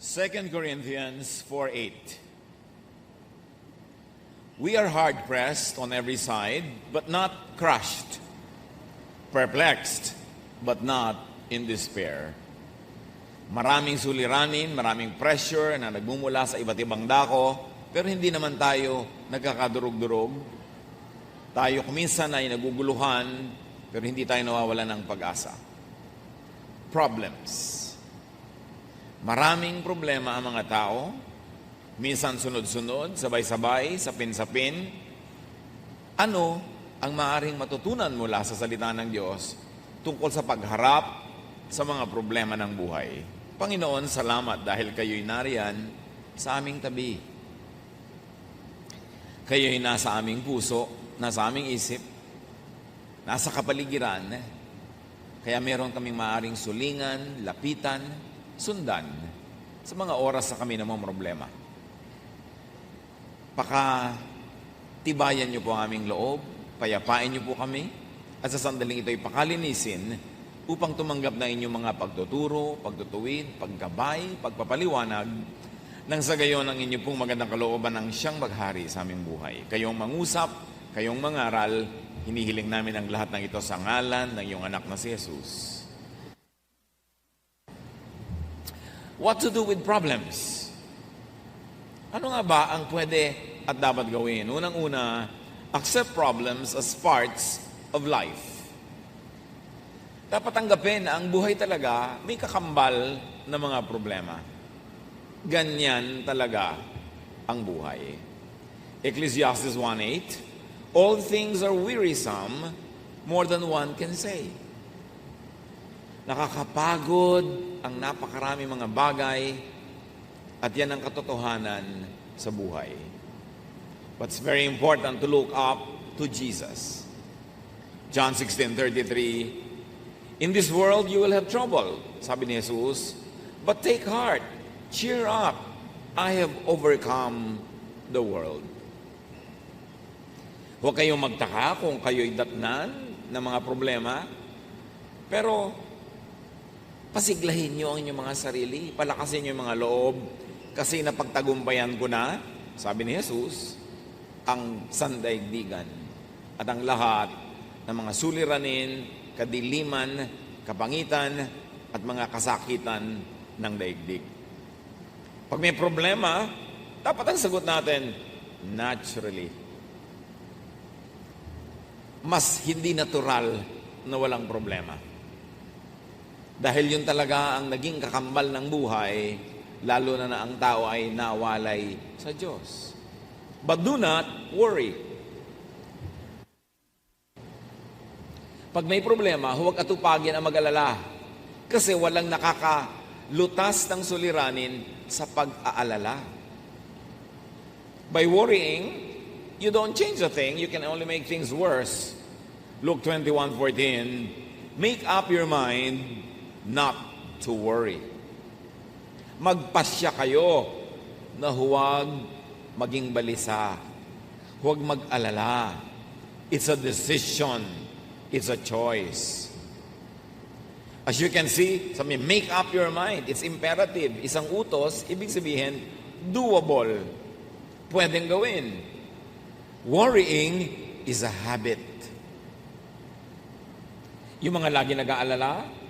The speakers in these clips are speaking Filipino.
2 Corinthians 4:8. We are hard-pressed on every side, but not crushed, perplexed, but not in despair. Maraming suliranin, maraming pressure na nagmumula sa iba't ibang dako, pero hindi naman tayo nagkakadurog-durog. Tayo kuminsan ay naguguluhan, pero hindi tayo nawawalan ng pag-asa. Problems. Maraming problema ang mga tao, minsan sunod-sunod, sabay-sabay, sapin-sapin. Ano ang maaaring matutunan mula sa salita ng Diyos tungkol sa pagharap sa mga problema ng buhay? Panginoon, salamat dahil kayo'y nariyan sa aming tabi. Kayo'y nasa aming puso, nasa aming isip, nasa kapaligiran. Kaya meron kaming maaaring sulingan, lapitan, sundan sa mga oras na kami namang problema. Tibayan niyo po ang aming loob, payapain niyo po kami, at sa sandaling ito'y pakalinisin upang tumanggap na inyong mga pagtuturo, pagtutuwid, paggabay, pagpapaliwanag, nang sa gayon ang inyong pong magandang kalooban ng siyang maghari sa aming buhay. Kayong mangusap, kayong mangaral, hinihiling namin ang lahat ng ito sa ngalan ng iyong anak na si Jesus. What to do with problems? Ano nga ba ang pwede at dapat gawin? Unang-una, accept problems as parts of life. Dapat tanggapin na ang buhay talaga may kakambal na mga problema. Ganyan talaga ang buhay. Ecclesiastes 1:8, all things are wearisome, more than one can say. Nakakapagod ang napakarami mga bagay at yan ang katotohanan sa buhay. But it's very important to look up to Jesus. John 16:33, in this world you will have trouble, sabi ni Jesus, but take heart, cheer up, I have overcome the world. Huwag kayong magtaka kung kayo'y datnan ng mga problema, pero pasiglahin niyo ang inyong mga sarili, palakasin niyo yung mga loob, kasi napagtagumpayan ko na, sabi ni Jesus, ang sandaigdigan at ang lahat ng mga suliranin, kadiliman, kapangitan, at mga kasakitan ng daigdig. Pag may problema, dapat ang sagot natin, naturally. Mas hindi natural na walang problema. Dahil yun talaga ang naging kakambal ng buhay, lalo na ang tao ay nawalay sa Diyos. But do not worry. Pag may problema, huwag atupagin ang mag-alala. Kasi walang nakakalutas ng suliranin sa pag-aalala. By worrying, you don't change a thing, you can only make things worse. Luke 21:14, make up your mind not to worry. Magpasya kayo na huwag maging balisa. Huwag mag-alala. It's a decision. It's a choice. As you can see, sabi, make up your mind. It's imperative. Isang utos, ibig sabihin, doable. Pwedeng gawin. Worrying is a habit. Yung mga lagi nag-aalala,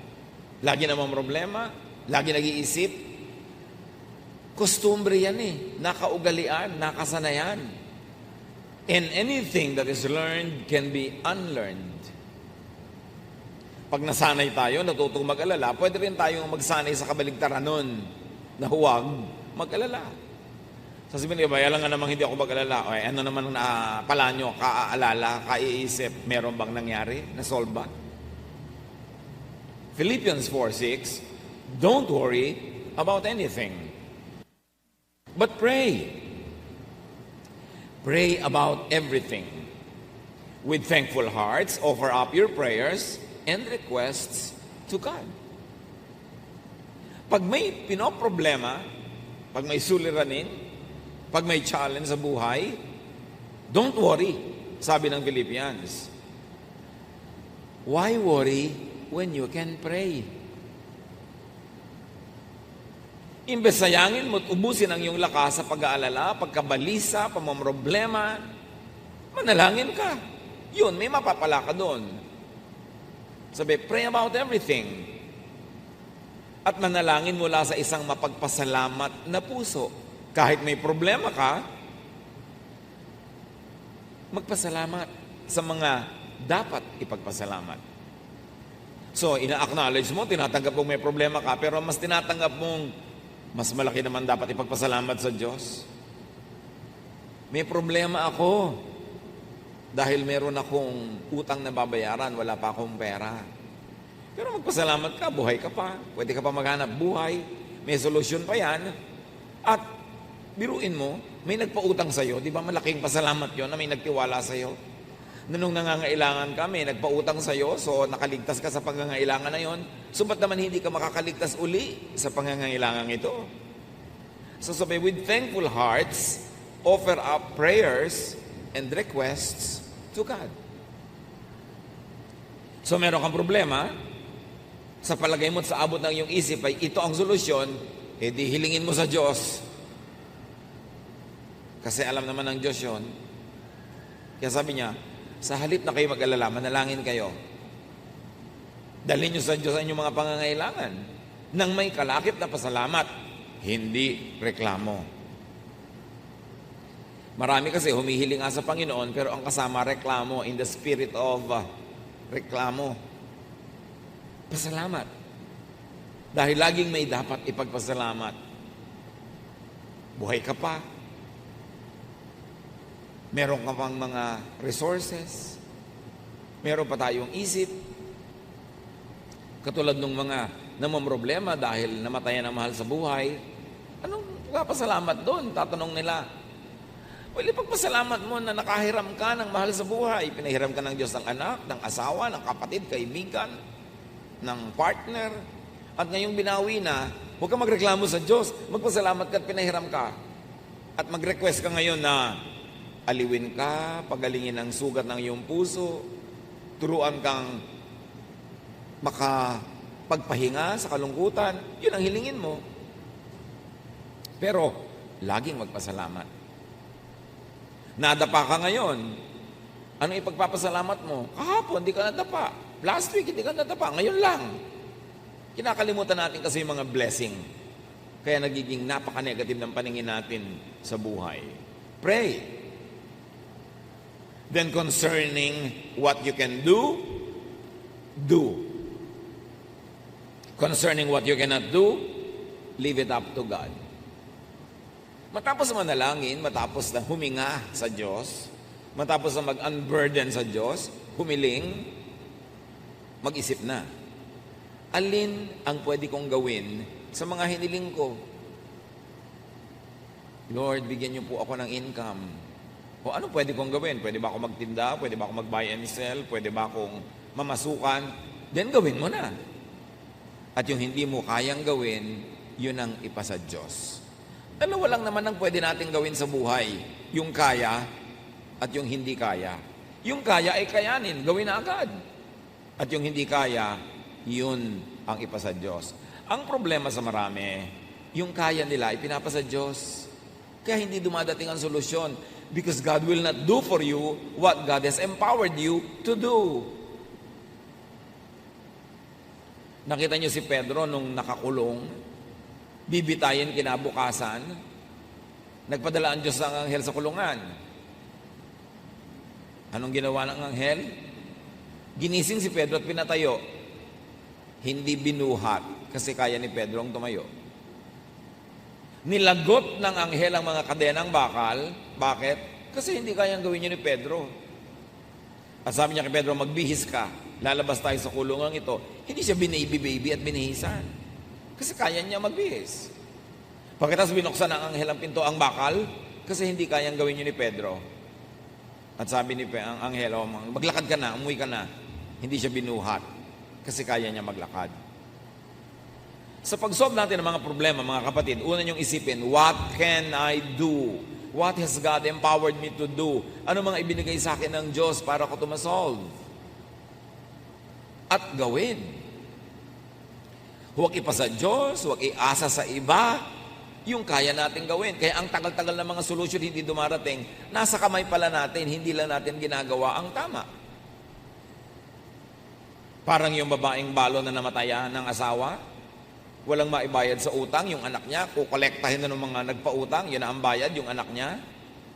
lagi namang problema, lagi nag-iisip, kostumbre yan nakaugalian, nakasanayan. And anything that is learned can be unlearned. Pag nasanay tayo, natutong mag-alala, pwede rin tayong magsanay sa kabaligtaran nun na huwag mag-alala. Sasabihin, alam nga namang hindi ako mag-alala. O, ano naman pala nyo, kaaalala, kaiisip, meron bang nangyari? Nasolve ba? Philippians 4:6, don't worry about anything, but pray. Pray about everything. With thankful hearts, offer up your prayers and requests to God. Pag may pinoproblema, pag may suliranin, pag may challenge sa buhay, don't worry, sabi ng Philippians. Why worry when you can pray? Imbes sayangin mo at ubusin ang iyong lakas sa pag-aalala, pagkabalisa, pamamroblema, manalangin ka. Yun, may mapapala ka doon. Sabi, pray about everything. At manalangin mula sa isang mapagpasalamat na puso. Kahit may problema ka, magpasalamat sa mga dapat ipagpasalamat. So, ina-acknowledge mo, tinatanggap mong may problema ka, pero mas tinatanggap mong mas malaki naman dapat ipagpasalamat sa Diyos. May problema ako dahil meron akong utang na babayaran, wala pa akong pera. Pero magpasalamat ka, buhay ka pa, pwede ka pa maghanap buhay, may solusyon pa yan. At biruin mo, may nagpautang sa'yo, di ba malaking pasalamat yon na may nagtiwala sa'yo? Nung nangangailangan ka, may nagpautang sa'yo, so nakaligtas ka sa pangangailangan na yon. So ba't naman hindi ka makakaligtas uli sa pangangailangan ito? So sabi, with thankful hearts, offer up prayers and requests to God. So meron kang problema, sa palagay mo at sa abot ng iyong isip ay ito ang solusyon, di hilingin mo sa Diyos. Kasi alam naman ng Diyos yun. Kaya sabi niya, sa halip na kayo mag-alala, manalangin kayo. Dalhin niyo sa Diyos ang inyong mga pangangailangan nang may kalakip na pasalamat, hindi reklamo. Marami kasi humihiling nga sa Panginoon, pero ang kasama reklamo, in the spirit of reklamo. Pasalamat. Dahil laging may dapat ipagpasalamat. Buhay ka pa. Meron ka pang mga resources. Meron pa tayong isip. Katulad ng mga namamroblema dahil namatayan ang mahal sa buhay. Anong pasalamat doon? Tatanong nila. Well, ipagpasalamat mo na nakahiram ka ng mahal sa buhay. Pinahiram ka ng Diyos ng anak, ng asawa, ng kapatid, kaibigan, ng partner. At ngayong binawi na, huwag ka magreklamo sa Diyos. Magpasalamat ka at pinahiram ka. At mag-request ka ngayon na aliwin ka, pagalingin ang sugat ng iyong puso, turuan kang makapagpahinga sa kalungkutan. Yun ang hilingin mo. Pero, laging magpasalamat. Nadapa ka ngayon. Anong ipagpapasalamat mo? Kahapon, hindi ka nadapa. Last week, hindi ka nadapa. Ngayon lang. Kinakalimutan natin kasi yung mga blessing. Kaya nagiging napaka-negative ng paningin natin sa buhay. Pray. Then concerning what you can do, do. Concerning what you cannot do, leave it up to God. Matapos na manalangin, matapos na huminga sa Diyos, matapos na mag-unburden sa Diyos, humiling, mag-isip na. Alin ang pwede kong gawin sa mga hiniling ko? Lord, bigyan niyo po ako ng income. O ano pwede kong gawin? Pwede ba ako magtinda? Pwede ba ako mag-buy and sell? Pwede ba akong mamasukan? Then gawin mo na. At yung hindi mo kayang gawin, yun ang ipasa Diyos. Dalawa lang naman ang pwede natin gawin sa buhay. Yung kaya at yung hindi kaya. Yung kaya ay kayanin, gawin na agad. At yung hindi kaya, yun ang ipasa Diyos. Ang problema sa marami, yung kaya nila ay pinapasa Diyos. Kaya hindi dumadating ang solusyon. Because God will not do for you what God has empowered you to do. Nakita niyo si Pedro nung nakakulong, bibitayin kinabukasan, nagpadala ang Diyos ng anghel sa kulungan. Anong ginawa ng anghel? Ginising si Pedro at pinatayo. Hindi binuhat kasi kaya ni Pedro ang tumayo. Nilagot ng anghel ang mga kadenang bakal. Bakit? Kasi hindi kayang gawin niyo ni Pedro. At sabi niya kay Pedro, magbihis ka. Lalabas tayo sa kulungan ito. Hindi siya binaby-baby at binihisan. Kasi kaya niya magbihis. Pagkatapos binuksan ng anghel ang pinto ang bakal, kasi hindi kayang gawin niyo ni Pedro. At sabi ni ang anghel, maglakad ka na, umuwi ka na. Hindi siya binuhat. Kasi kaya niya maglakad. Sa pag-solve natin ng mga problema, mga kapatid, una niyong isipin, what can I do? What has God empowered me to do? Ano mga ibinigay sa akin ng Diyos para ko to ma-solve? At gawin. Huwag ipa sa Diyos, huwag iasa sa iba, yung kaya natin gawin. Kaya ang tagal-tagal ng mga solusyon hindi dumarating, nasa kamay pala natin, hindi lang natin ginagawa ang tama. Parang yung babaeng balo na namatayan ng asawa, walang maibayad sa utang, yung anak niya, kukolektahin na ng mga nagpautang, yun na ang bayad, yung anak niya.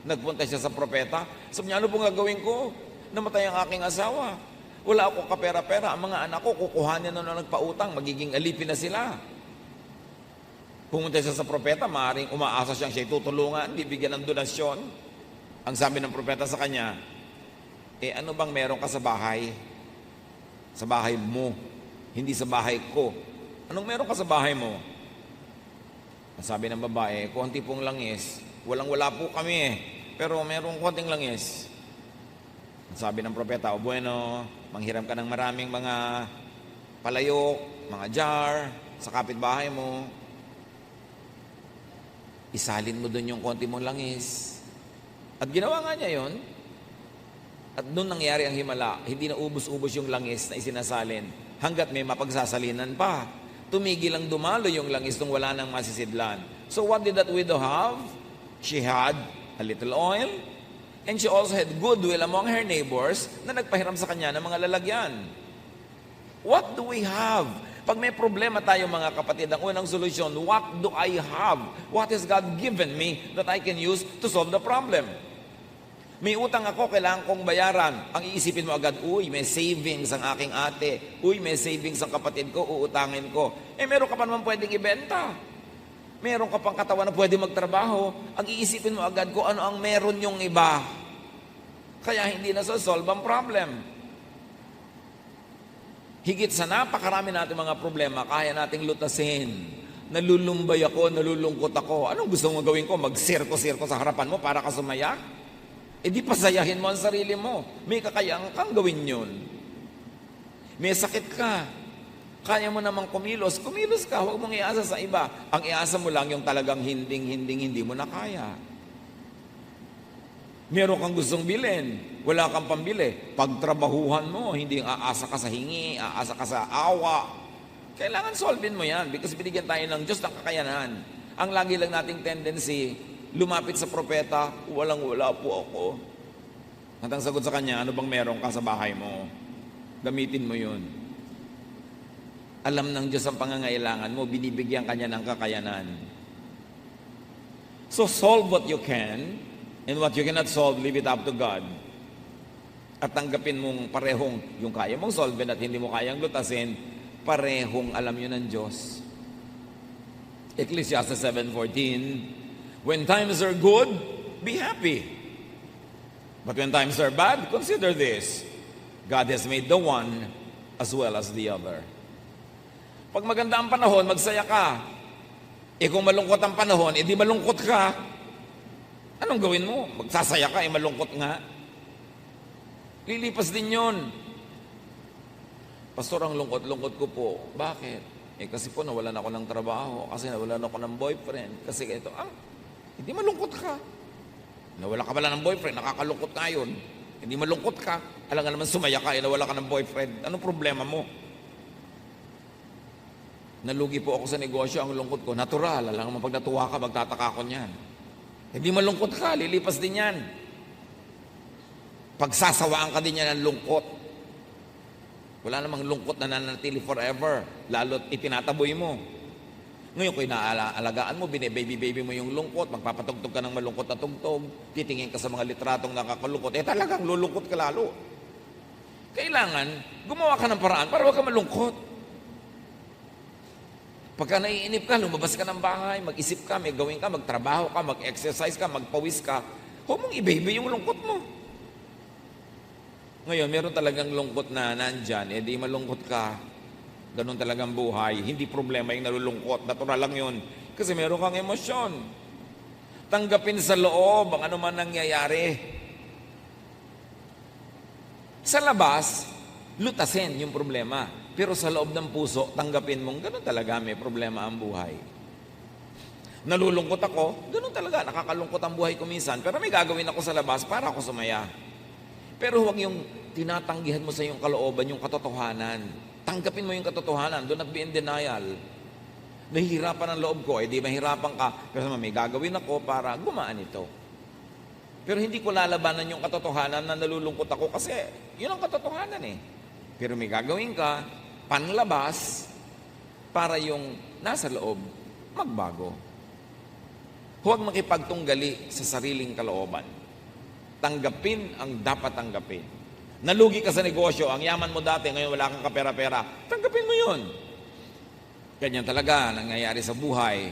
Nagpunta siya sa propeta, sabi niya, ano pong gagawin ko? Namatay ang aking asawa. Wala akong kapera-pera. Ang mga anak ko, kukuhanin na nagpautang, magiging alipin na sila. Pumunta siya sa propeta, maaaring umaasa siyang siya tutulungan, bibigyan ng donasyon. Ang sabi ng propeta sa kanya, ano bang meron ka sa bahay? Sa bahay mo, hindi sa bahay ko. Anong meron ka sa bahay mo? Ang sabi ng babae, konti pong langis. Walang-wala po kami pero merong konting langis. Ang sabi ng propeta, bueno, manghiram ka ng maraming mga palayok, mga jar, sa kapitbahay mo. Isalin mo doon yung konti mong langis. At ginawa nga niya yon. At doon nangyari ang himala, hindi na ubos-ubos yung langis na isinasalin hanggat may mapagsasalinan pa. Tumigil ang dumalo yung langis nung wala nang masisidlan. So what did that widow have? She had a little oil, and she also had goodwill among her neighbors na nagpahiram sa kanya ng mga lalagyan. What do we have? Pag may problema tayo mga kapatid, ang unang solusyon, what do I have? What has God given me that I can use to solve the problem? May utang ako, kailangan kong bayaran. Ang iisipin mo agad, uy, may savings ang aking ate. Uy, may savings ang kapatid ko, uutangin ko. Meron ka pa naman pwedeng ibenta. Meron ka pang katawan na pwede magtrabaho. Ang iisipin mo agad ko, ano ang meron yung iba. Kaya hindi na solve ang problem. Higit sa napakarami natin mga problema, kaya nating lutasin. Nalulumbay ako, nalulungkot ako. Anong gusto mong gawin ko? Mag-sirko-sirko sa harapan mo para ka sumaya? Di pasayahin mo ang sarili mo. May kakayaan kang gawin yun. May sakit ka. Kaya mo namang kumilos. Kumilos ka, huwag mong iasa sa iba. Ang iasa mo lang yung talagang hindi mo na kaya. Meron kang gustong bilhin, wala kang pambili. Pagtrabahuhan mo, hindi aasa ka sa hingi, aasa ka sa awa. Kailangan solvein mo yan because binigyan tayo ng Diyos ng kakayanan. Ang lagi lang nating tendency, lumapit sa propeta, walang-wala po ako. At ang sagot sa kanya, ano bang meron ka sa bahay mo? Gamitin mo yun. Alam ng Diyos ang pangangailangan mo, binibigyan kanya ng kakayanan. So solve what you can, and what you cannot solve, leave it up to God. At tanggapin mong parehong yung kaya mong solve at hindi mo kayang lutasin, parehong alam yun ng Diyos. Ecclesiastes 7:14, when times are good, be happy. But when times are bad, consider this. God has made the one as well as the other. Pag maganda ang panahon, magsaya ka. Kung malungkot ang panahon, di malungkot ka. Anong gawin mo? Magsasaya ka, malungkot nga. Lilipas din yun. Pastor, ang lungkot-lungkot ko po. Bakit? Kasi po nawalan ako ng trabaho. Kasi nawalan ako ng boyfriend. Kasi ito, hindi malungkot ka. Nawala ka pala ng boyfriend, nakakalungkot ka yun. Hindi malungkot ka. Alam nga naman sumaya ka, nawala ka ng boyfriend. Anong problema mo? Nalugi po ako sa negosyo, ang lungkot ko. Natural, alam naman pag natuwa ka, magtataka ko niyan. Hindi malungkot ka, lilipas din yan. Pagsasawaan ka din yan ng lungkot. Wala namang lungkot na nanatili forever, lalo't itinataboy mo. Ngayon kung inaalagaan mo, bine-baby mo yung lungkot, magpapatugtog ka ng malungkot na tugtog, titingin ka sa mga litratong nakakalungkot, talagang lulungkot ka lalo. Kailangan, gumawa ka ng paraan para huwag ka malungkot. Pagka naiinip ka, lumabas ka ng bahay, mag-isip ka, may gawin ka, magtrabaho ka, mag-exercise ka, magpawis ka, huwag mong i-baby yung lungkot mo. Ngayon, meron talagang lungkot na nandyan, di malungkot ka. Ganun talagang buhay. Hindi problema yung nalulungkot. Natural lang yun. Kasi meron kang emosyon. Tanggapin sa loob ang anuman nangyayari. Sa labas, lutasin yung problema. Pero sa loob ng puso, tanggapin mong ganun talaga may problema ang buhay. Nalulungkot ako, ganun talaga. Nakakalungkot ang buhay ko minsan. Pero may gagawin ako sa labas para ako sumaya. Pero huwag yung tinatanggihan mo sa iyong kalooban yung katotohanan. Tanggapin mo yung katotohanan. Do not be in denial. Nahihirapan ang loob ko, di mahirapan ka, pero may gagawin ako para gumaan ito. Pero hindi ko lalabanan yung katotohanan na nalulungkot ako kasi yun ang katotohanan eh. Pero may gagawin ka, panlabas, para yung nasa loob magbago. Huwag makipagtunggali sa sariling kalooban. Tanggapin ang dapat tanggapin. Nalugi ka sa negosyo, ang yaman mo dati, ngayon wala kang kapera-pera, tanggapin mo yun. Ganyan talaga nangyayari sa buhay.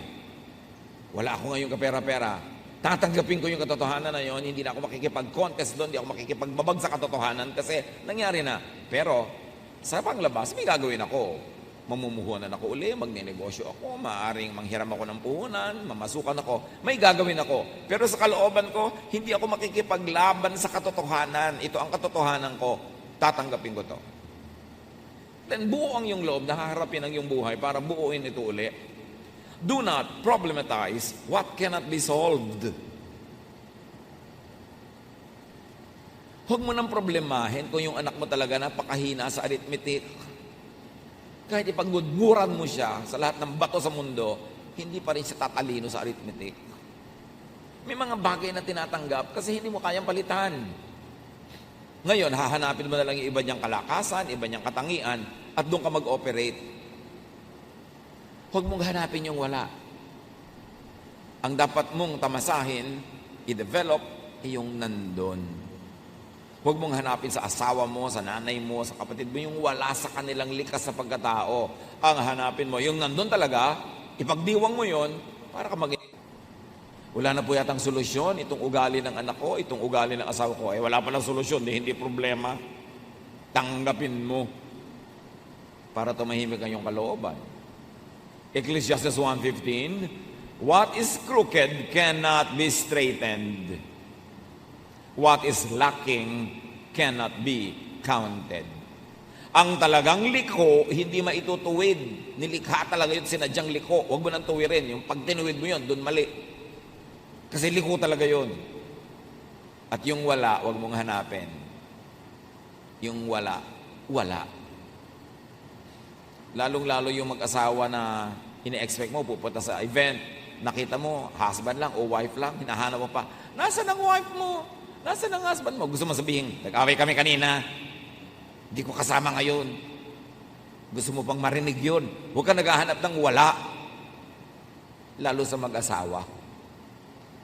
Wala ako ngayon kapera-pera. Tatanggapin ko yung katotohanan na yun, hindi na ako makikipag-contest doon, hindi ako makikipagbabag sa katotohanan kasi nangyari na. Pero sa panglabas, may gagawin ako. Mamumuhunan ako uli, magnenegosyo ako, maaaring manghiram ako ng puhunan, mamasukan ako, may gagawin ako. Pero sa kalooban ko, hindi ako makikipaglaban sa katotohanan. Ito ang katotohanan ko, tatanggapin ko to. Then buo ang iyong loob, nahaharapin ang iyong buhay para buuin ito uli. Do not problematize what cannot be solved. Huwag mo nang problemahin kung yung anak mo talaga napakahina sa arithmetic. Kahit ipagmudmuran mo siya sa lahat ng bato sa mundo, hindi pa rin siya tatalino sa arithmetic. May mga bagay na tinatanggap kasi hindi mo kayang palitan. Ngayon, hahanapin mo na lang yung iba niyang kalakasan, iba niyang katangian, at doon ka mag-operate. Huwag mong hanapin yung wala. Ang dapat mong tamasahin, i-develop, ay yung nandun. Huwag mong hanapin sa asawa mo, sa nanay mo, sa kapatid mo, yung wala sa kanilang likas sa pagkatao. Ang hanapin mo, yung nandun talaga, ipagdiwang mo yon para ka wala na po yatang solusyon, itong ugali ng anak ko, itong ugali ng asawa ko. Wala palang solusyon, hindi problema. Tanggapin mo para tumahimik ang iyong kalooban. Ecclesiastes 1:15, what is crooked cannot be straightened. What is lacking cannot be counted. Ang talagang liko, hindi maitutuwid. Nilikha talaga yun, sinadyang liko. Huwag mo nang tuwirin. Yung pag tinuwid mo yun, dun mali. Kasi liko talaga yun. At yung wala, huwag mong hanapin. Yung wala, wala. Lalong-lalo yung mag-asawa na ini-expect mo, pupunta sa event, nakita mo, husband lang o wife lang, hinahanap mo pa, nasaan ang wife mo? Nasaan ang husband mo? Gusto mo sabihin, nag-away kami kanina, hindi ko kasama ngayon. Gusto mo pang marinig yun. Huwag ka naghahanap ng wala. Lalo sa mag-asawa.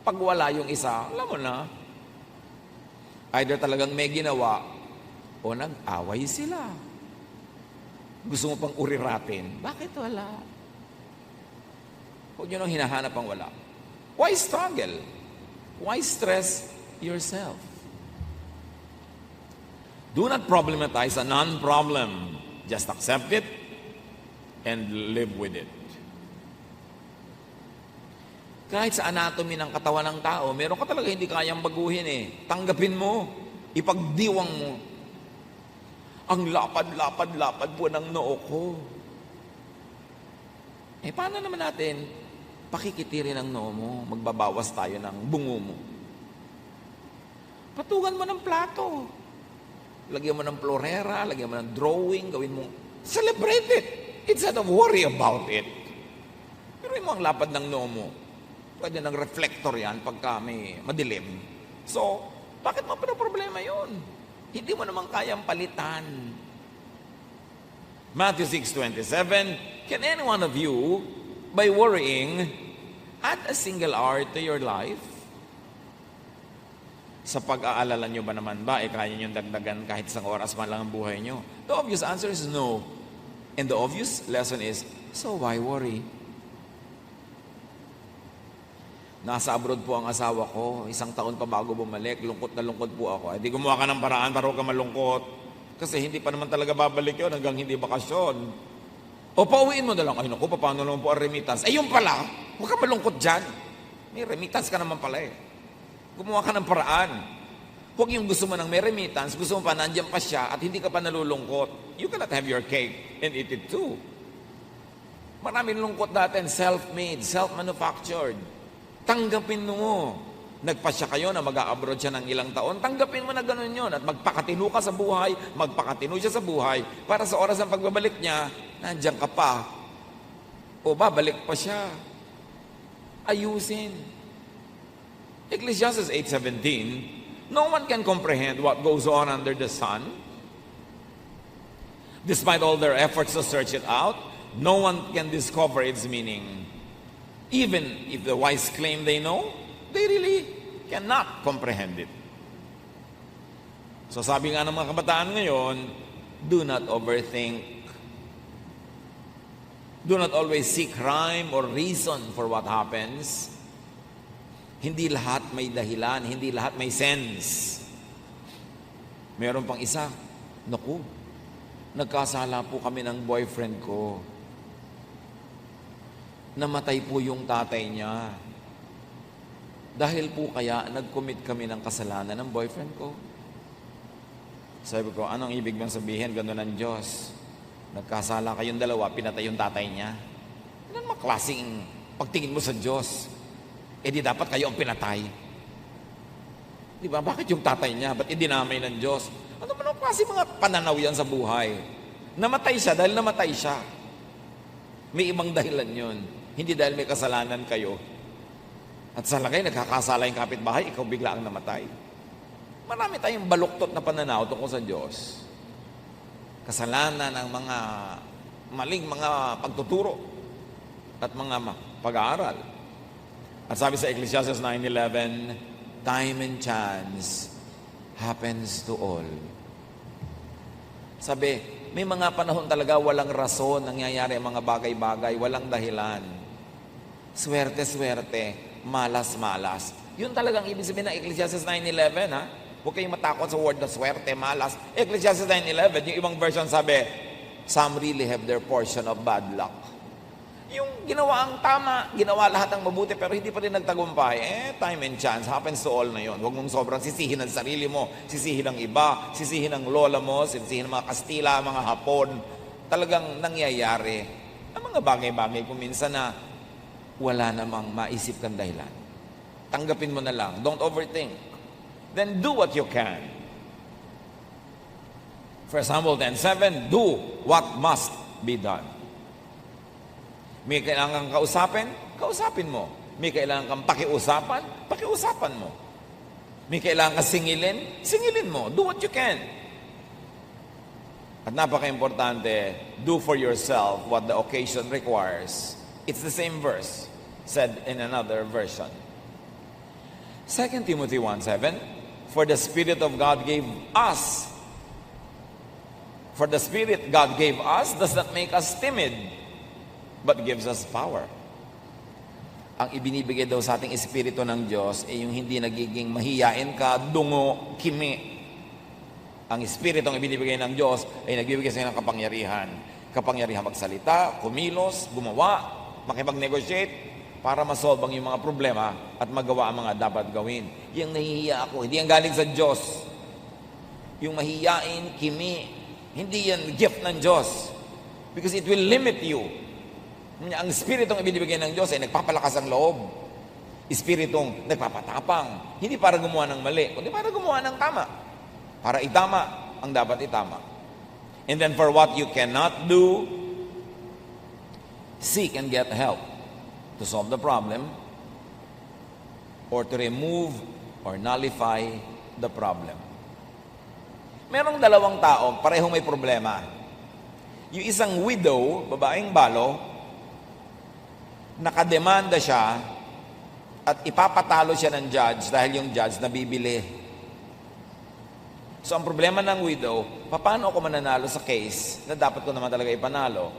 Pag wala yung isa, alam mo na, either talagang may ginawa o nag-away sila. Gusto mo pang uriratin. Bakit wala? Huwag nyo nang hinahanap ang wala. Why struggle? Why stress yourself? Do not problematize a non-problem. Just accept it and live with it. Kahit sa anatomy ng katawan ng tao, meron ka talaga hindi kayang baguhin eh. Tanggapin mo, ipagdiwang mo. Ang lapad-lapad-lapad po ng noo ko. Paano naman natin pakikitirin ang noo mo? Magbabawas tayo ng bungo mo. Patugan mo ng plato. Lagyan mo ng florera, lagyan mo ng drawing, gawin mo. Celebrate it instead of worry about it. Pero mo ang lapad ng noo mo. Pwede ng reflector yan pagka may madilim. So, bakit mo problema yun? Hindi mo naman kayang palitan. Matthew 6:27, can any one of you, by worrying, add a single hour to your life? Sa pag-aalala nyo ba naman ba, kaya nyo dagdagan kahit isang oras man lang ang buhay nyo? The obvious answer is no. And the obvious lesson is, so why worry? Nasa abroad po ang asawa ko, 1 taon pa bago bumalik, lungkot na lungkot po ako. Di gumawa ka ng paraan para huwag ka malungkot. Kasi hindi pa naman talaga babalik yun hanggang hindi bakasyon. O pauwiin mo na lang, ay naku, paano naman po ang remittance? Yun pala, huwag ka malungkot dyan. May remittance ka naman pala Gumawa ka ng paraan. Huwag yung gusto mo ng may remittance, gusto mo pa nandiyan pa siya at hindi ka pa nalulungkot. You cannot have your cake and eat it too. Maraming lungkot natin, self-made, self-manufactured. Tanggapin mo. Nagpasya kayo na mag-a-abroad siya ng ilang taon, tanggapin mo na ganun yun. At magpakatino ka sa buhay, magpakatino siya sa buhay, para sa oras ng pagbabalik niya, nandiyan ka pa. O babalik pa siya. Ayusin. Ecclesiastes 8:17, no one can comprehend what goes on under the sun. Despite all their efforts to search it out, no one can discover its meaning. Even if the wise claim they know, they really cannot comprehend it. So sabi nga ng mga kabataan ngayon, do not overthink. Do not always seek rhyme or reason for what happens. Hindi lahat may dahilan, hindi lahat may sense. Meron pang isa, naku, nagkasala po kami ng boyfriend ko. Namatay po yung tatay niya. Dahil po kaya nag-commit kami ng kasalanan ng boyfriend ko. Sabi ko, anong ibig bang sabihin? Gano'n ng Diyos. Nagkasala kayong dalawa, pinatay yung tatay niya. Ano naman klaseng pagtingin mo sa Diyos? Eh di dapat kayo ang pinatay. Di ba? Bakit yung tatay niya? Ba't idinamay ng Diyos? Ano man ang klase mga pananaw yan sa buhay? Namatay siya dahil namatay siya. May ibang dahilan yun. Hindi dahil may kasalanan kayo. At sa lagay, nagkakasala yung kapitbahay, ikaw bigla ang namatay. Marami tayong baluktot na pananaw tungkol sa Diyos. Kasalanan ng mga maling mga pagtuturo at mga pag-aaral. At sabi sa Ecclesiastes 9:11, time and chance happens to all. Sabi, may mga panahon talaga walang rason nangyayari ang mga bagay-bagay, walang dahilan. Swerte-swerte, malas-malas. Yun talagang ibig sabihin ng Ecclesiastes 9:11, ha? Huwag kayong matakot sa word na swerte, malas. Ecclesiastes 9:11, yung ibang version sabi, some really have their portion of bad luck. Yung ginawa ang tama, ginawa lahat ng mabuti, pero hindi pa rin nagtagumpay, time and chance happens to all na yun. Huwag mong sobrang sisihin ang sarili mo, sisihin ang iba, sisihin ang lola mo, sisihin ang mga Kastila, mga Hapon. Talagang nangyayari ang mga bagay-bagay kung minsan na wala namang maisip kang dahilan. Tanggapin mo na lang. Don't overthink. Then do what you can. 1 Samuel 10:7, do what must be done. May kailangan kang kausapin, kausapin mo. May kailangan kang pakiusapan, pakiusapan mo. May kailangan kang singilin, singilin mo. Do what you can. At napaka-importante, do for yourself what the occasion requires. It's the same verse, said in another version. 2 Timothy 1:7, for the Spirit of God gave us. For the Spirit God gave us does not make us timid, but gives us power. Ang ibinibigay daw sa ating Espiritu ng Diyos ay yung hindi nagiging mahiyain ka, dungo, kimi. Ang Espiritu ang ibinibigay ng Diyos ay nagbibigay sa ng kapangyarihan. Kapangyarihan magsalita, kumilos, gumawa, makipag-negotiate, para masolve ang yung mga problema at magawa ang mga dapat gawin. Yung nahihiya ako, hindi yan galing sa Diyos. Yung mahiyain, kimi, hindi yan gift ng Diyos. Because it will limit you. Ang Espiritong ibinibigay ng Diyos ay nagpapalakas ang loob. Espiritong nagpapatapang. Hindi para gumawa ng mali, kundi para gumawa ng tama. Para itama ang dapat itama. And then for what you cannot do, seek and get help to solve the problem or to remove or nullify the problem. Merong dalawang tao, parehong may problema. Yung isang widow, babaeng balo, nakademanda siya at ipapatalo siya ng judge dahil yung judge nabibili. So ang problema ng widow, paano ako mananalo sa case na dapat ko naman talaga ipanalo?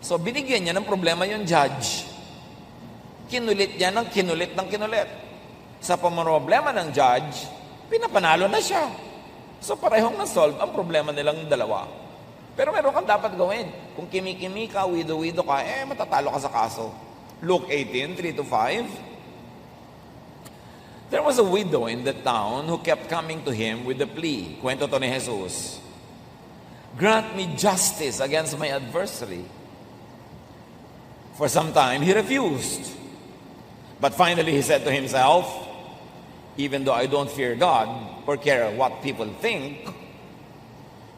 So binigyan niya ng problema yung judge. Kinulit niya ng kinulit ng kinulit. Sa problema ng judge, pinapanalo na siya. So parehong na-solve ang problema nilang dalawa. Pero meron kang dapat gawin. Kung kimi-kimi ka, widow-widow ka, matatalo ka sa kaso. Luke 18:3-5. There was a widow in the town who kept coming to him with the plea. Kwento to ni Jesus. Grant me justice against my adversary. For some time, he refused. But finally, he said to himself, Even though I don't fear God or care what people think,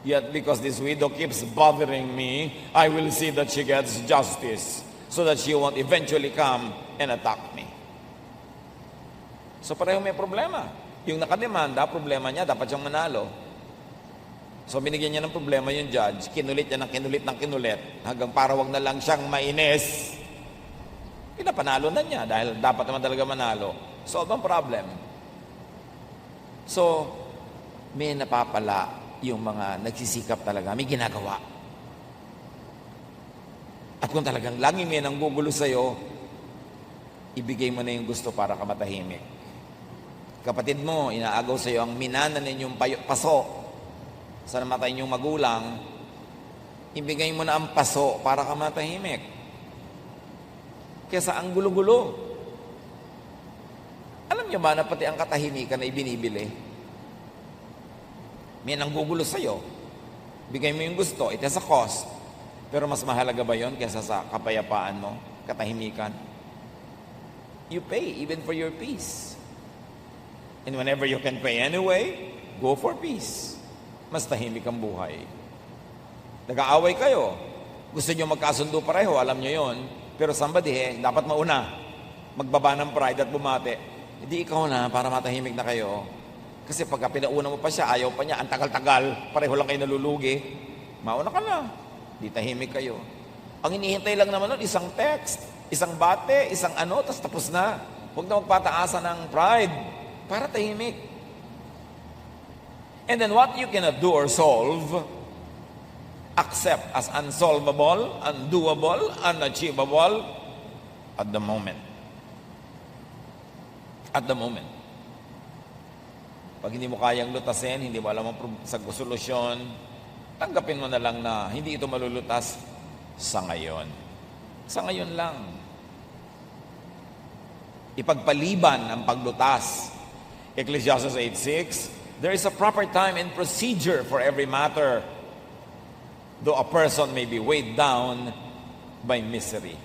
yet because this widow keeps bothering me, I will see that she gets justice so that she won't eventually come and attack me. So pareho may problema. Yung nakademanda, problema niya, dapat siyang manalo. So binigyan niya ng problema yung judge, kinulit niya ng kinulit, hanggang para wag na lang siyang mainis. Pinapanalo na niya dahil dapat naman talaga manalo. Solve ang problem. So, may napapala yung mga nagsisikap talaga, may ginagawa. At kung talagang laging may nanggugulo sa'yo, ibigay mo na yung gusto para ka matahimik. Kapatid mo, inaagaw sa'yo ang minana ninyong paso sa namatay ninyong magulang, ibigay mo na ang paso para ka matahimik. Kesa ang gulo-gulo. Alam niyo ba na pati ang katahimikan ay binibili? May nanggugulo sa'yo. Bigay mo yung gusto. It has a cost. Pero mas mahalaga ba yon kaysa sa kapayapaan mo? Katahimikan? You pay even for your peace. And whenever you can pay anyway, go for peace. Mas tahimik ang buhay. Nag-aaway kayo. Gusto niyo magkasundo pareho, alam niyo yon. Pero somebody, dapat mauna. Magbaba ng pride at bumate. Hindi ikaw na para matahimik na kayo. Kasi pagka pinauna mo pa siya, ayaw pa niya, ang tagal-tagal, pareho lang kayo nalulugi. Mauna ka na. Di tahimik kayo. Ang inihintay lang naman nun, isang text, isang bate, isang tapos na. Huwag na magpataasan ng pride para tahimik. And then what you cannot do or solve, accept as unsolvable, undoable, unachievable at the moment. At the moment. Pag hindi mo kayang lutasin, hindi mo alam ang solusyon, tanggapin mo na lang na hindi ito malulutas sa ngayon. Sa ngayon lang. Ipagpaliban ang paglutas. Ecclesiastes 8:6, there is a proper time and procedure for every matter, though a person may be weighed down by misery.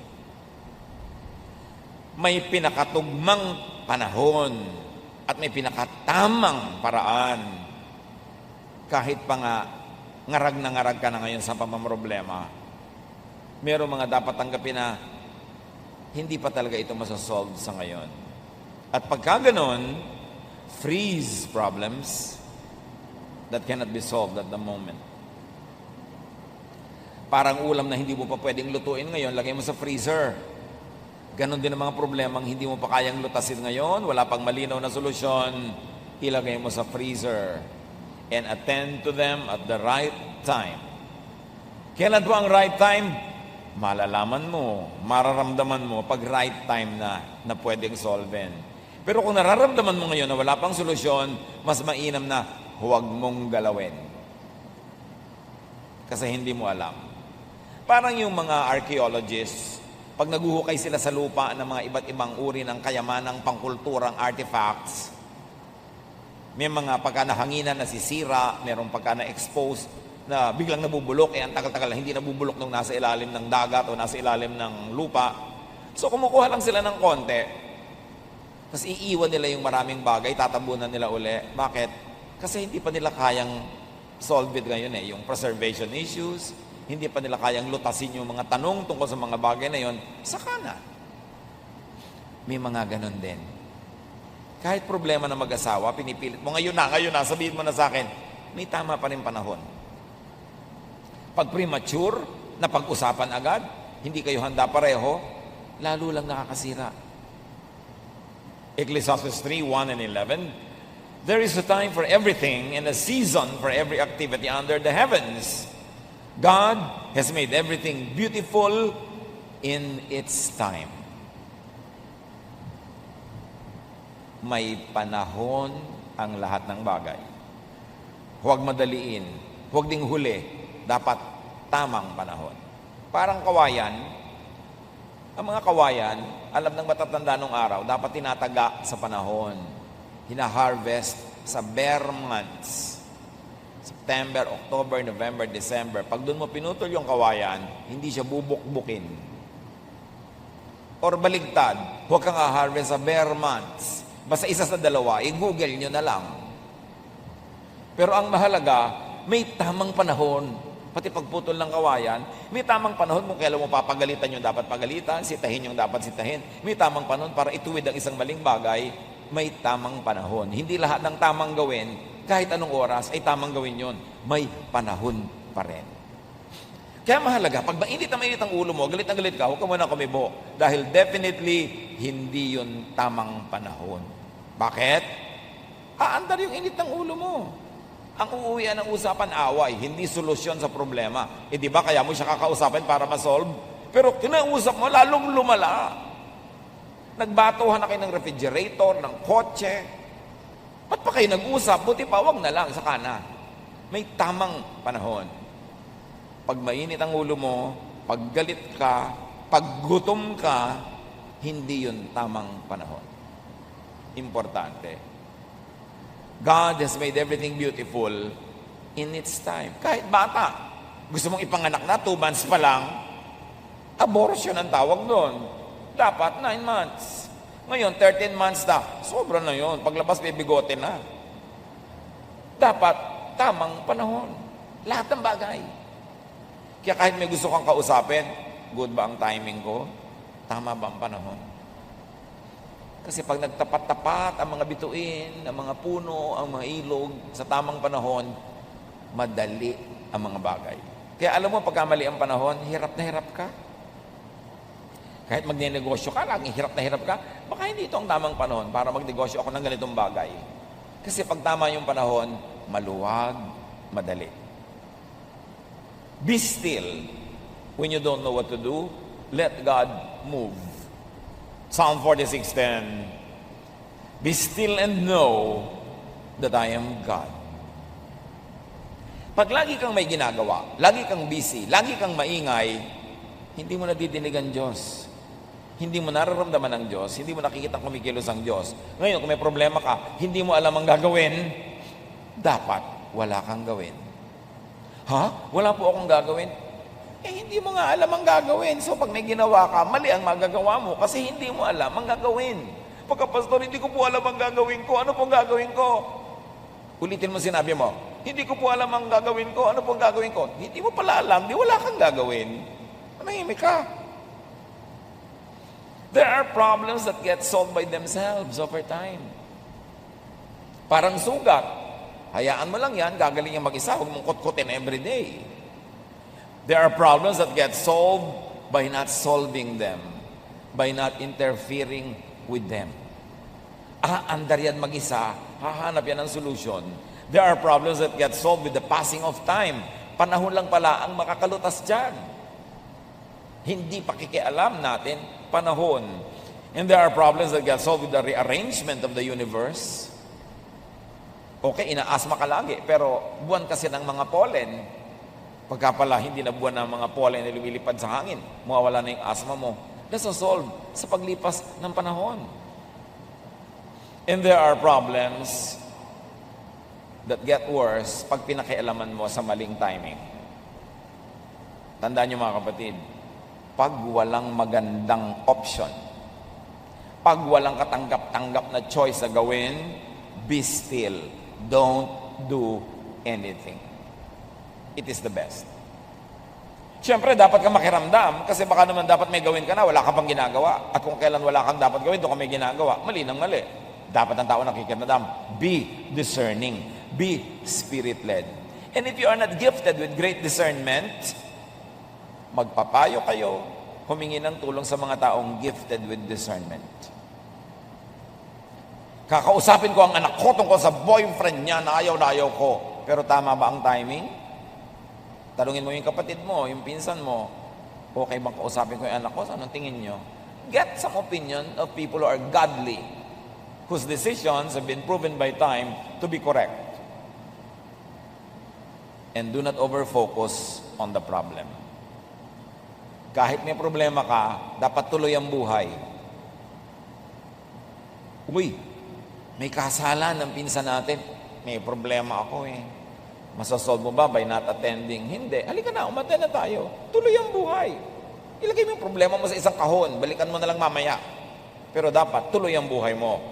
May pinakatugmang panahon at may pinakatamang paraan. Kahit pa nga ngarag na ngarag ka na ngayon sa pamamroblema, merong mga dapat tanggapin na hindi pa talaga ito masasolve sa ngayon. At pagka ganon, freeze problems that cannot be solved at the moment. Parang ulam na hindi mo pa pwedeng lutuin ngayon, lagay mo sa freezer. Ganon din ang mga problemang hindi mo pa kayang lutasin ngayon, wala pang malinaw na solusyon, ilagay mo sa freezer and attend to them at the right time. Kailan po ang right time? Malalaman mo, mararamdaman mo pag right time na pwedeng solven. Pero kung nararamdaman mo ngayon na wala pang solusyon, mas mainam na huwag mong galawin. Kasi hindi mo alam. Parang yung mga archaeologists, pag naguhukay sila sa lupa ng mga iba't ibang uri ng kayamanang pangkulturang artifacts, may mga pagka nahanginan na sisira, mayroong pagka na-expose na biglang nabubulok, ang tagal-tagal hindi nabubulok nung nasa ilalim ng dagat o nasa ilalim ng lupa. So kumukuha lang sila ng konti, tapos iiwan nila yung maraming bagay, tatabunan nila uli. Bakit? Kasi hindi pa nila kayang solve it ngayon yung preservation issues, hindi pa nila kayang lutasin yung mga tanong tungkol sa mga bagay na yon, saka na. May mga ganon din. Kahit problema na mag-asawa, pinipilit mo, ngayon na, sabihin mo na sa akin, may tama pa rin panahon. Pag premature, na pag-usapan agad, hindi kayo handa pareho, lalo lang nakakasira. Ecclesiastes 3:1 and 11, there is a time for everything and a season for every activity under the heavens. God has made everything beautiful in its time. May panahon ang lahat ng bagay. Huwag madaliin, huwag ding huli, dapat tamang panahon. Parang kawayan, ang mga kawayan, alam ng matatanda nung araw, dapat tinataga sa panahon. Hina-harvest sa bare months. September, October, November, December. Pag doon mo pinutol yung kawayan, hindi siya bubukbukin. Or baligtad, huwag kang ha-harvest sa bare months. Basta isa sa dalawa, i-google nyo na lang. Pero ang mahalaga, may tamang panahon. Pati pagputol ng kawayan, may tamang panahon kung kailan mo papagalitan yung dapat pagalitan, sitahin yung dapat sitahin. May tamang panahon para ituwid ang isang maling bagay, may tamang panahon. Hindi lahat ng tamang gawin, kahit anong oras, ay tamang gawin yon. May panahon pa rin. Kaya mahalaga, pag mainit ang ulo mo, galit na galit ka, huwag ka muna kumibo. Dahil definitely, hindi yun tamang panahon. Bakit? Aandar yung init ng ulo mo. Ang uuwian ng usapan, away, hindi solusyon sa problema. Eh di ba kaya mo siya kakausapin para ma-solve? Pero kinausap mo, lalong lumala. Nagbatuhan na kayo ng refrigerator, ng kotse. Ba't pa kayo nag-usap? Buti pa, wag na lang, saka na. May tamang panahon. Pag mainit ang ulo mo, pag galit ka, pag gutom ka, hindi yun tamang panahon. Importante. God has made everything beautiful in its time. Kahit bata, gusto mong ipanganak na, 2 months pa lang, abortion ang tawag doon. Dapat 9 months. Ngayon, 13 months na, sobra na yun. Paglabas, may bigote na. Dapat, tamang panahon. Lahat ng bagay. Kaya kahit may gusto kang kausapin, good ba ang timing ko? Tama ba ang panahon? Kasi pag nagtapat-tapat ang mga bituin, ang mga puno, ang mga ilog, sa tamang panahon, madali ang mga bagay. Kaya alam mo, pagkamali ang panahon, hirap na hirap ka. Kahit magnenegosyo ka, laging hirap na hirap ka, baka hindi ito ang tamang panahon para magnegosyo ako ng ganitong bagay. Kasi pag tama yung panahon, maluwag, madali. Be still when you don't know what to do. Let God move. Psalm 46:10. Be still and know that I am God. Pag lagi kang may ginagawa, lagi kang busy, lagi kang maingay, hindi mo nadidinig ang Diyos. Hindi mo nararamdaman ang Diyos, hindi mo nakikita kumikilos ang Diyos. Ngayon, kung may problema ka, hindi mo alam ang gagawin, dapat wala kang gawin. Ha? Wala po akong gagawin? Hindi mo nga alam ang gagawin. So pag may ginawa ka, mali ang magagawa mo kasi hindi mo alam ang gagawin. Pagka, pastor, hindi ko po alam ang gagawin ko. Ano pong gagawin ko? Ulitin mo sinabi mo, hindi ko po alam ang gagawin ko. Ano pong gagawin ko? Hindi mo pala alam, di wala kang gagawin. Manahimik ka. There are problems that get solved by themselves over time. Parang sugat. Hayaan mo lang yan, gagaling yung mag-isa. Huwag mong kutkutin everyday. There are problems that get solved by not solving them, by not interfering with them. Andar yan mag-isa, hahanap yan ng solution. There are problems that get solved with the passing of time. Panahon lang pala ang makakalutas dyan. Hindi pakikialam natin, panahon. And there are problems that get solved with the rearrangement of the universe. Okay, inaasma ka lagi, pero buwan kasi ng mga pollen. Pagka pala hindi na buwan ng mga pollen na lumilipad sa hangin, mawawala na yung asma mo. That's solved sa paglipas ng panahon. And there are problems that get worse pag pinakialaman mo sa maling timing. Tandaan niyo mga kapatid, pag walang magandang option, pag walang katanggap-tanggap na choice na gawin, be still. Don't do anything. It is the best. Siyempre, dapat ka makiramdam kasi baka naman dapat may gawin ka na, wala ka pang ginagawa. At kung kailan wala kang dapat gawin, doon ka may ginagawa. Mali ng mali. Dapat ang tao nakikiramdam. Be discerning. Be spirit-led. And if you are not gifted with great discernment, magpapayo kayo, humingi ng tulong sa mga taong gifted with discernment. Kakausapin ko ang anak ko tungkol sa boyfriend niya na ayaw na ayaw ko. Pero tama ba ang timing? Tanungin mo yung kapatid mo, yung pinsan mo, okay bang kausapin ko yung anak ko? Anong tingin nyo? Get some opinion of people who are godly, whose decisions have been proven by time to be correct. And do not over-focus on the problem. Kahit may problema ka, dapat tuloy ang buhay. Uy, may kasalan ng pinsan natin. May problema ako eh. Masasolve mo ba by not attending? Hindi. Halika na, umattend na tayo. Tuloy ang buhay. Ilagay mo yung problema mo sa isang kahon. Balikan mo na lang mamaya. Pero dapat, tuloy ang buhay mo.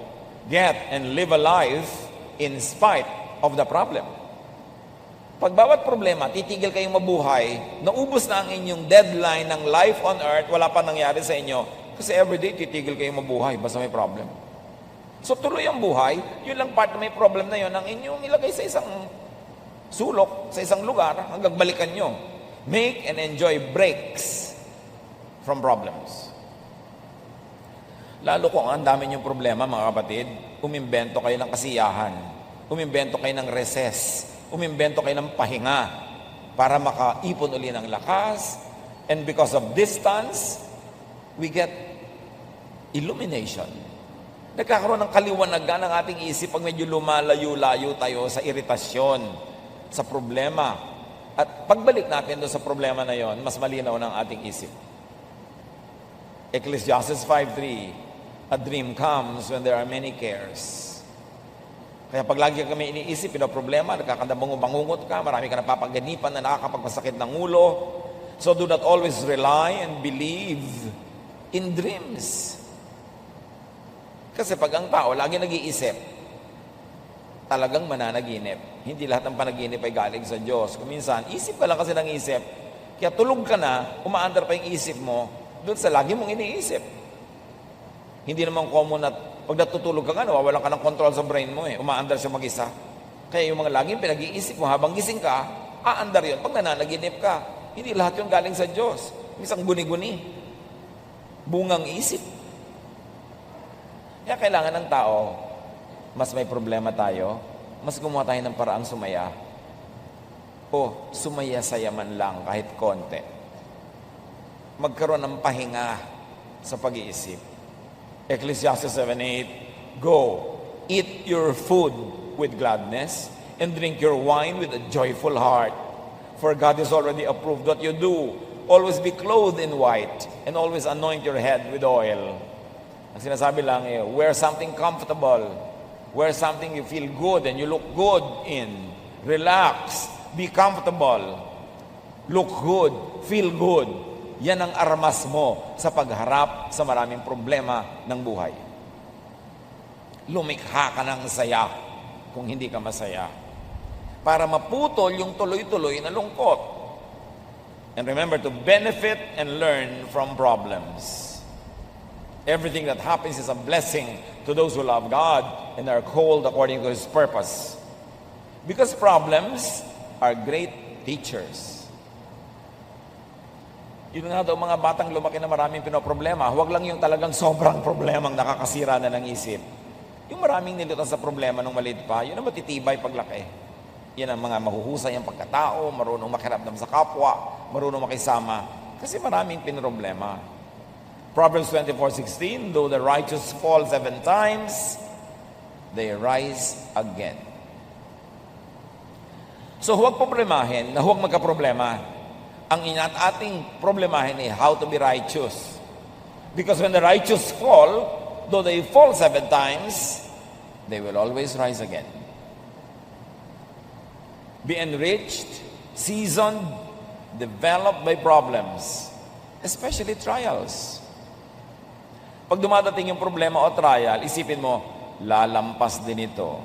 get and live a life in spite of the problem. Pag bawat problema, titigil kayong mabuhay, naubos na ang inyong deadline ng life on earth, wala pa nangyari sa inyo. Kasi everyday, titigil kayong mabuhay, basta may problem. So tuloy ang buhay, yun lang part na may problem na yun, ang inyong ilagay sa isang sulok, sa isang lugar, hanggang balikan nyo. Make and enjoy breaks from problems. Lalo kung ang dami niyong problema, mga kapatid, umimbento kayo ng kasiyahan, umimbento kayo ng recess, umimbento kayo ng pahinga para makaipon uli ng lakas. And because of distance, we get illumination. Nagkakaroon ng kaliwanagan ng ating isip pag medyo lumalayo-layo tayo sa iritasyon, sa problema. At pagbalik natin doon sa problema na yon, mas malinaw ng ating isip. Ecclesiastes 5:3, a dream comes when there are many cares. Kaya pag lagi kami iniisip, problema, nagkakandabangungot ka, marami ka napapaganipan na nakakapagpasakit ng ulo. So do not always rely and believe in dreams. Kasi pag ang tao lagi nag-iisip, talagang mananaginip. Hindi lahat ng panaginip ay galing sa Diyos. Kung minsan, isip ka lang kasi ng isip, kaya tulog ka na, umaandar pa yung isip mo, doon sa lagi mong iniisip. Hindi naman common at pag natutulog ka nga, nawawalan ka ng control sa brain mo umaandar siya mag-isa. Kaya yung mga laging pinag-iisip mo, habang gising ka, aandar yun. Pag nananaginip ka, hindi lahat yun galing sa Diyos. Isang guni-guni. Bungang isip. Kaya kailangan ng tao, mas may problema tayo, mas gumawa tayo ng paraang sumaya. O sumaya-saya man lang kahit konti. Magkaroon ng pahinga sa pag-iisip. Ecclesiastes 7:8, go, eat your food with gladness and drink your wine with a joyful heart. For God has already approved what you do. Always be clothed in white and always anoint your head with oil. Ang sinasabi lang wear something comfortable. Wear something you feel good and you look good in. Relax. Be comfortable. Look good. Feel good. Yan ang armas mo sa pagharap sa maraming problema ng buhay. Lumikha ka ng saya kung hindi ka masaya. Para maputol yung tuloy-tuloy na lungkot. And remember to benefit and learn from problems. Everything that happens is a blessing to those who love God and are called according to His purpose. Because problems are great teachers. Yun nga daw mga batang lumaki na maraming pinoproblema, huwag lang yung talagang sobrang problemang nakakasira na ng isip. Yung maraming nilutan sa problema nung maliit pa, yun ang matitibay paglaki. Yan ang mga mahuhusay ang pagkatao, marunong makiramdam sa kapwa, marunong makisama, kasi maraming pinoproblema. Proverbs 24:16, though the righteous fall 7 times, they rise again. So huwag problemahin na huwag magka-problema. Ang ating problemahin ay how to be righteous. Because when the righteous fall, though they fall 7 times, they will always rise again. Be enriched, seasoned, developed by problems, especially trials. Pag dumadating yung problema o trial, isipin mo, lalampas din ito.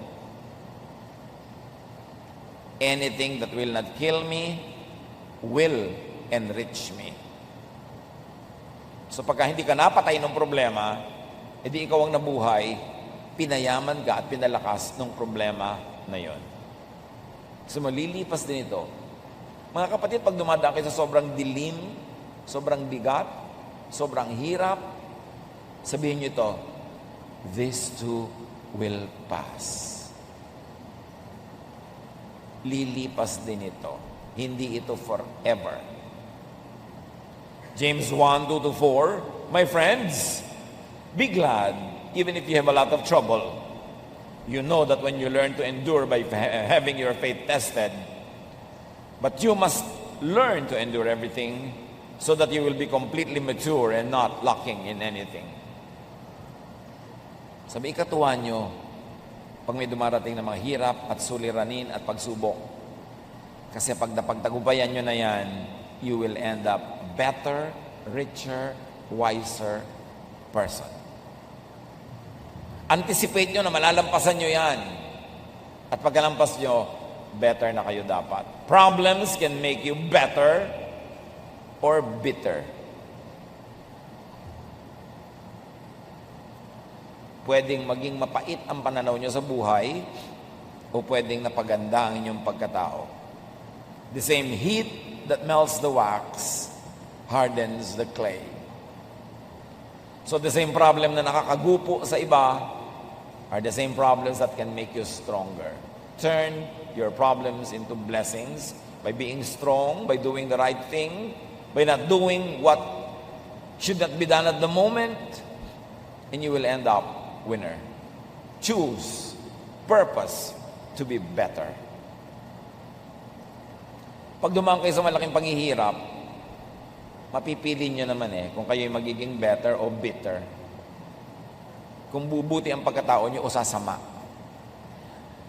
Anything that will not kill me will enrich me. So pagka hindi ka napatay ng problema, edi ikaw ang nabuhay, pinayaman ka at pinalakas ng problema na yon. So malilipas din ito. Mga kapatid, pag dumadaan kayo sa sobrang dilim, sobrang bigat, sobrang hirap, sabihin nyo ito, this too will pass. Lilipas din ito. Hindi ito forever. James 1:2-4, my friends, be glad even if you have a lot of trouble. You know that when you learn to endure by having your faith tested, but you must learn to endure everything so that you will be completely mature and not lacking in anything. Sabi ikatuwa nyo, pag may dumarating na mga hirap at suliranin at pagsubok, kasi pag napagtagumpayan nyo na yan, you will end up better, richer, wiser person. Anticipate nyo na malalampasan nyo yan. At pagkalampas nyo, better na kayo dapat. Problems can make you better or bitter. Pwedeng maging mapait ang pananaw nyo sa buhay o pwedeng napaganda ang inyong pagkatao. The same heat that melts the wax hardens the clay. So the same problem na nakakagupo sa iba are the same problems that can make you stronger. Turn your problems into blessings by being strong, by doing the right thing, by not doing what should not be done at the moment, and you will end up winner. Choose purpose to be better. Pag dumaan kayo sa malaking paghihirap, mapipili nyo naman kung kayo'y magiging better o bitter. Kung bubuti ang pagkatao nyo o sasama.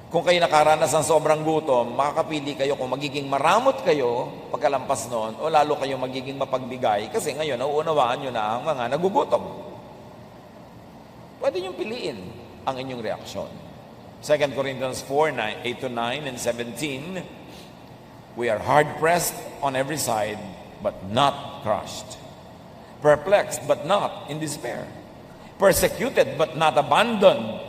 Kung kayo nakaranas ng sobrang gutom, makakapili kayo kung magiging maramot kayo pagkalampas noon o lalo kayo magiging mapagbigay kasi ngayon nauunawaan nyo na ang mga nagugutom. Pwede nyo piliin ang inyong reaksyon. 2 Corinthians 4, 8-9 and 17, we are hard-pressed on every side, but not crushed. Perplexed, but not in despair. Persecuted, but not abandoned.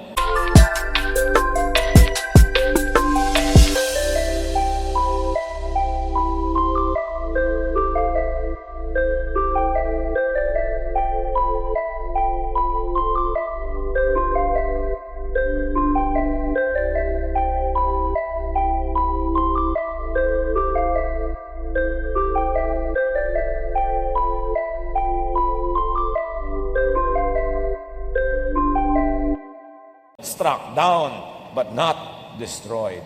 Struck down, but not destroyed.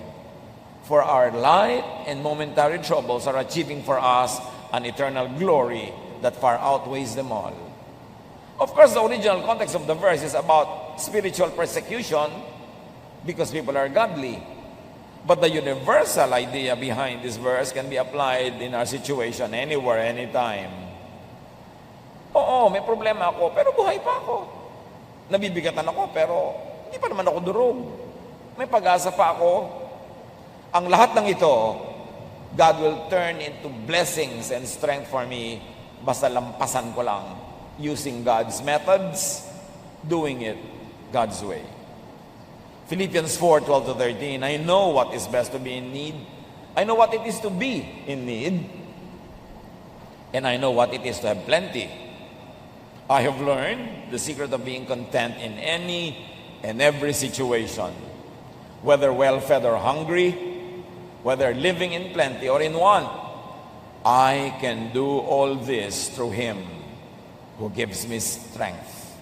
For our light and momentary troubles are achieving for us an eternal glory that far outweighs them all. Of course, the original context of the verse is about spiritual persecution because people are godly. But the universal idea behind this verse can be applied in our situation anywhere, anytime. Oo, may problema ako, pero buhay pa ako. Nabibigatan ako, pero hindi pa naman ako durog. May pag-asa pa ako. Ang lahat ng ito, God will turn into blessings and strength for me basta lampasan ko lang using God's methods, doing it God's way. Philippians 4:12-13, I know what is best to be in need. I know what it is to be in need. And I know what it is to have plenty. I have learned the secret of being content in any and every situation, whether well-fed or hungry, whether living in plenty or in want, I can do all this through Him who gives me strength.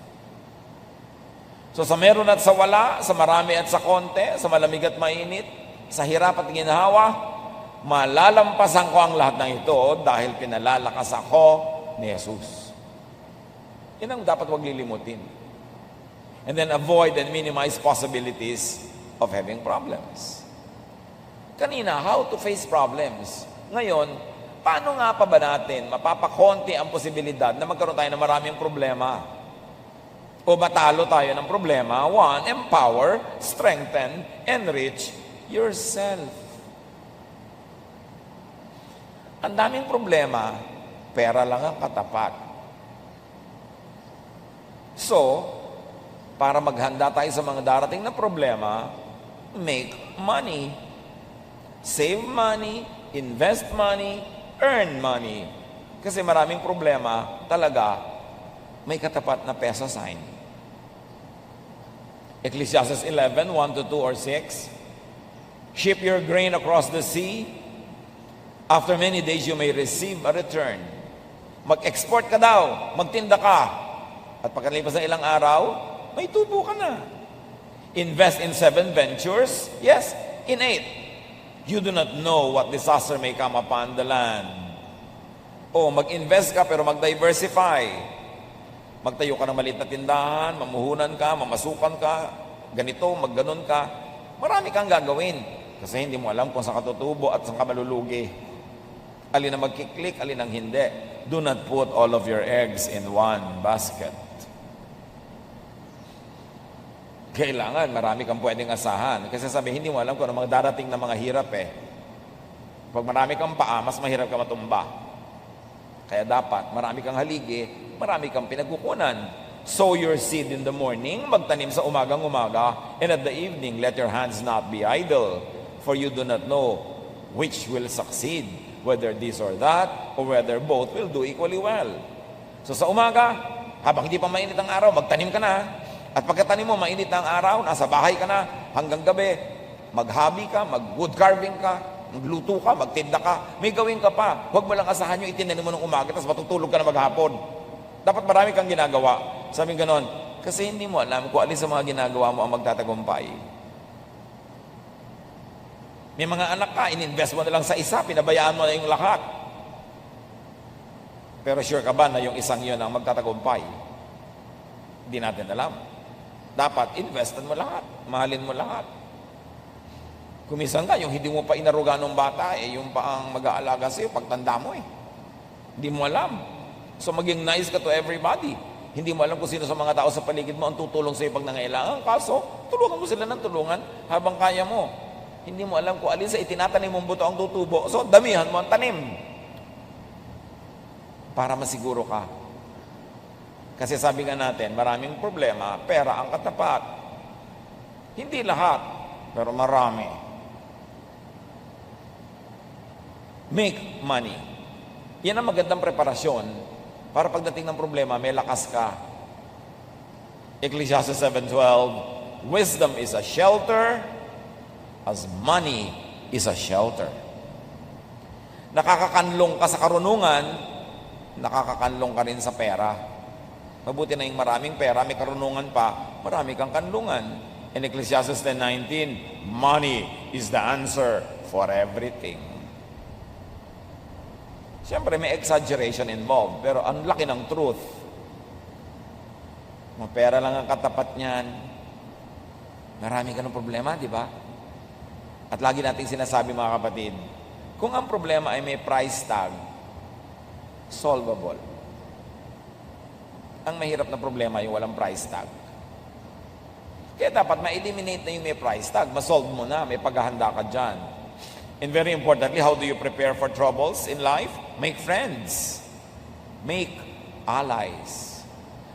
So sa meron at sa wala, sa marami at sa konti, sa malamig at mainit, sa hirap at ginhawa, malalampasan ko ang lahat ng ito dahil pinalalakas ako ni Jesus. Yan ang dapat wag lilimutin. And then avoid and minimize possibilities of having problems. Kanina, how to face problems. Ngayon, paano nga pa ba natin mapapakonti ang posibilidad na magkaroon tayo ng maraming problema? O matalo tayo ng problema? 1, empower, strengthen, enrich yourself. Ang daming problema, pera lang ang katapat. So, para maghanda tayo sa mga darating na problema, make money. Save money, invest money, earn money. Kasi maraming problema, talaga, may katapat na peso sign. Ecclesiastes 11, 1-2 or 6, ship your grain across the sea. After many days, you may receive a return. Mag-export ka daw, magtinda ka. At pagkalipas ng ilang araw, may tubo ka na. Invest in 7 ventures? Yes, in 8. You do not know what disaster may come upon the land. O mag-invest ka pero mag-diversify. Magtayo ka ng maliit na tindahan, mamuhunan ka, mamasukan ka, ganito, magganon ka. Marami kang gagawin kasi hindi mo alam kung saan ka tutubo at saan ka malulugi. Alin ang magkiklik, alin ang hindi. Do not put all of your eggs in one basket. Kailangan, marami kang pwedeng asahan. Kasi sabi, hindi mo alam kung ano mga darating na mga hirap eh. Pag marami kang paa, mas mahirap ka matumba. Kaya dapat, marami kang haligi, marami kang pinagkukunan. Sow your seed in the morning, magtanim sa umagang-umaga, and at the evening, let your hands not be idle, for you do not know which will succeed, whether this or that, or whether both will do equally well. So sa umaga, habang hindi pa mainit ang araw, magtanim ka na. At pagkatanim mo, mainit ang araw, nasa bahay ka na, hanggang gabi, maghabi ka, mag-wood carving ka, magluto ka, magtinda ka, may gawin ka pa. Huwag mo lang asahan yung itinanim mo ng umaga, tapos matutulog ka na maghapon. Dapat marami kang ginagawa. Sabi ganon, kasi hindi mo alam kung alin sa mga ginagawa mo ang magtatagumpay. May mga anak ka, ininvest mo na lang sa isa, pinabayaan mo na yung lahat. Pero sure ka ba na yung isang yun ang magtatagumpay? Hindi natin alam. Dapat investan mo lahat, mahalin mo lahat. Kumisan nga, yung hindi mo pa inaruga ng bata, yung pa ang mag-aalaga sa'yo, pagtanda mo eh. Hindi mo alam. So maging nice ka to everybody. Hindi mo alam kung sino sa mga tao sa paligid mo ang tutulong sa'yo pag nangailangan. Kaso, tulungan mo sila ng tulungan habang kaya mo. Hindi mo alam kung alin sa itinatanim mong buto ang tutubo. So, damihan mo ang tanim. Para masiguro ka. Kasi sabi nga natin, maraming problema, pera ang katapat. Hindi lahat, pero marami. Make money. Yan ang magandang preparasyon para pagdating ng problema, may lakas ka. Ecclesiastes 7:12, wisdom is a shelter as money is a shelter. Nakakakanlong ka sa karunungan, nakakakanlong ka rin sa pera. Mabuti na yung maraming pera, may karunungan pa, marami kang kanlungan. In Ecclesiastes 10:19, money is the answer for everything. Siyempre, may exaggeration involved, pero ang laki ng truth. Mapera lang ang katapat niyan. Marami ka ng problema, di ba? At lagi nating sinasabi, mga kapatid, kung ang problema ay may price tag, solvable. Ang mahirap na problema yung walang price tag. Kaya dapat ma-eliminate na yung may price tag. Ma-solve mo na, may paghahanda ka dyan. And very importantly, how do you prepare for troubles in life? Make friends. Make allies.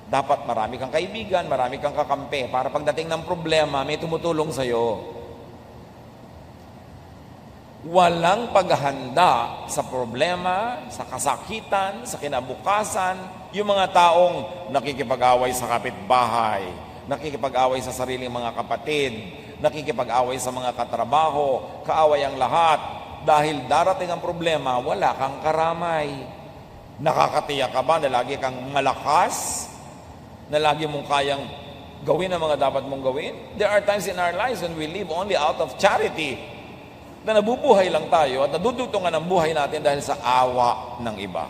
Dapat marami kang kaibigan, marami kang kakampi para pagdating ng problema, may tumutulong sa'yo. Walang paghahanda sa problema, sa kasakitan, sa kinabukasan, yung mga taong nakikipag-away sa kapitbahay, nakikipag-away sa sariling mga kapatid, nakikipag-away sa mga katrabaho, kaaway ang lahat. Dahil darating ang problema, wala kang karamay. Nakakatiyak ka ba na lagi kang malakas? Na lagi mong kayang gawin ang mga dapat mong gawin? There are times in our lives when we live only out of charity, na nabubuhay lang tayo at nadudugtungan ang buhay natin dahil sa awa ng iba.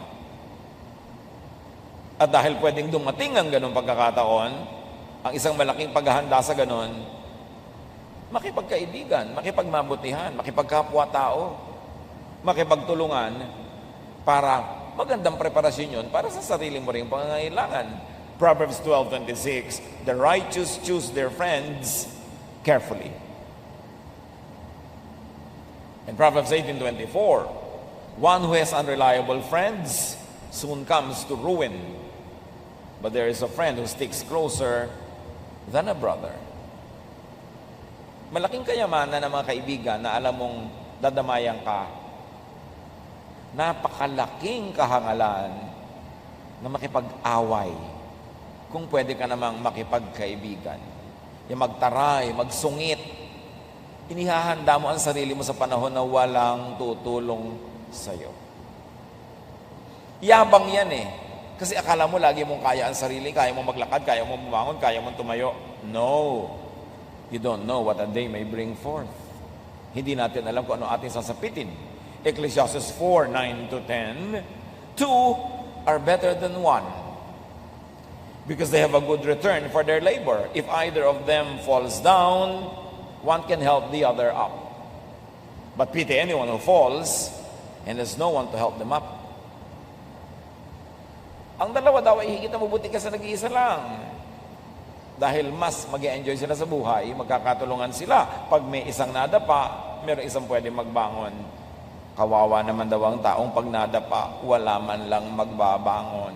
At dahil pwedeng dumating ang ganong pagkakataon, ang isang malaking paghahanda sa ganon, makipagkaibigan, makipagmabutihan, makipagkapwa-tao, makipagtulungan para magandang preparasyon yun para sa sarili mo rin pangangailangan. Proverbs 12:26, the righteous choose their friends carefully. In Proverbs 18:24, one who has unreliable friends soon comes to ruin, but there is a friend who sticks closer than a brother. Malaking kayamanan ng mga kaibigan na alam mong dadamayan ka. Napakalaking kahangalan na makipag-away kung pwede ka namang makipagkaibigan. Yung magtaray, magsungit. Inihahanda mo ang sarili mo sa panahon na walang tutulong sa'yo. Yabang yan eh. Kasi akala mo lagi mong kaya ang sarili, kaya mong maglakad, kaya mong bumangon, kaya mong tumayo. No. You don't know what a day may bring forth. Hindi natin alam kung ano ating sasapitin. Ecclesiastes 4:9-10, two are better than one, because they have a good return for their labor. If either of them falls down, one can help the other up. But pity anyone who falls, and there's no one to help them up. Ang dalawa daw ay higit na mabuti ka sa nag-iisa lang. Dahil mas mag-enjoy sila sa buhay, magkakatulungan sila. Pag may isang nadapa, meron isang pwede magbangon. Kawawa naman daw ang taong pag nadapa, wala man lang magbabangon.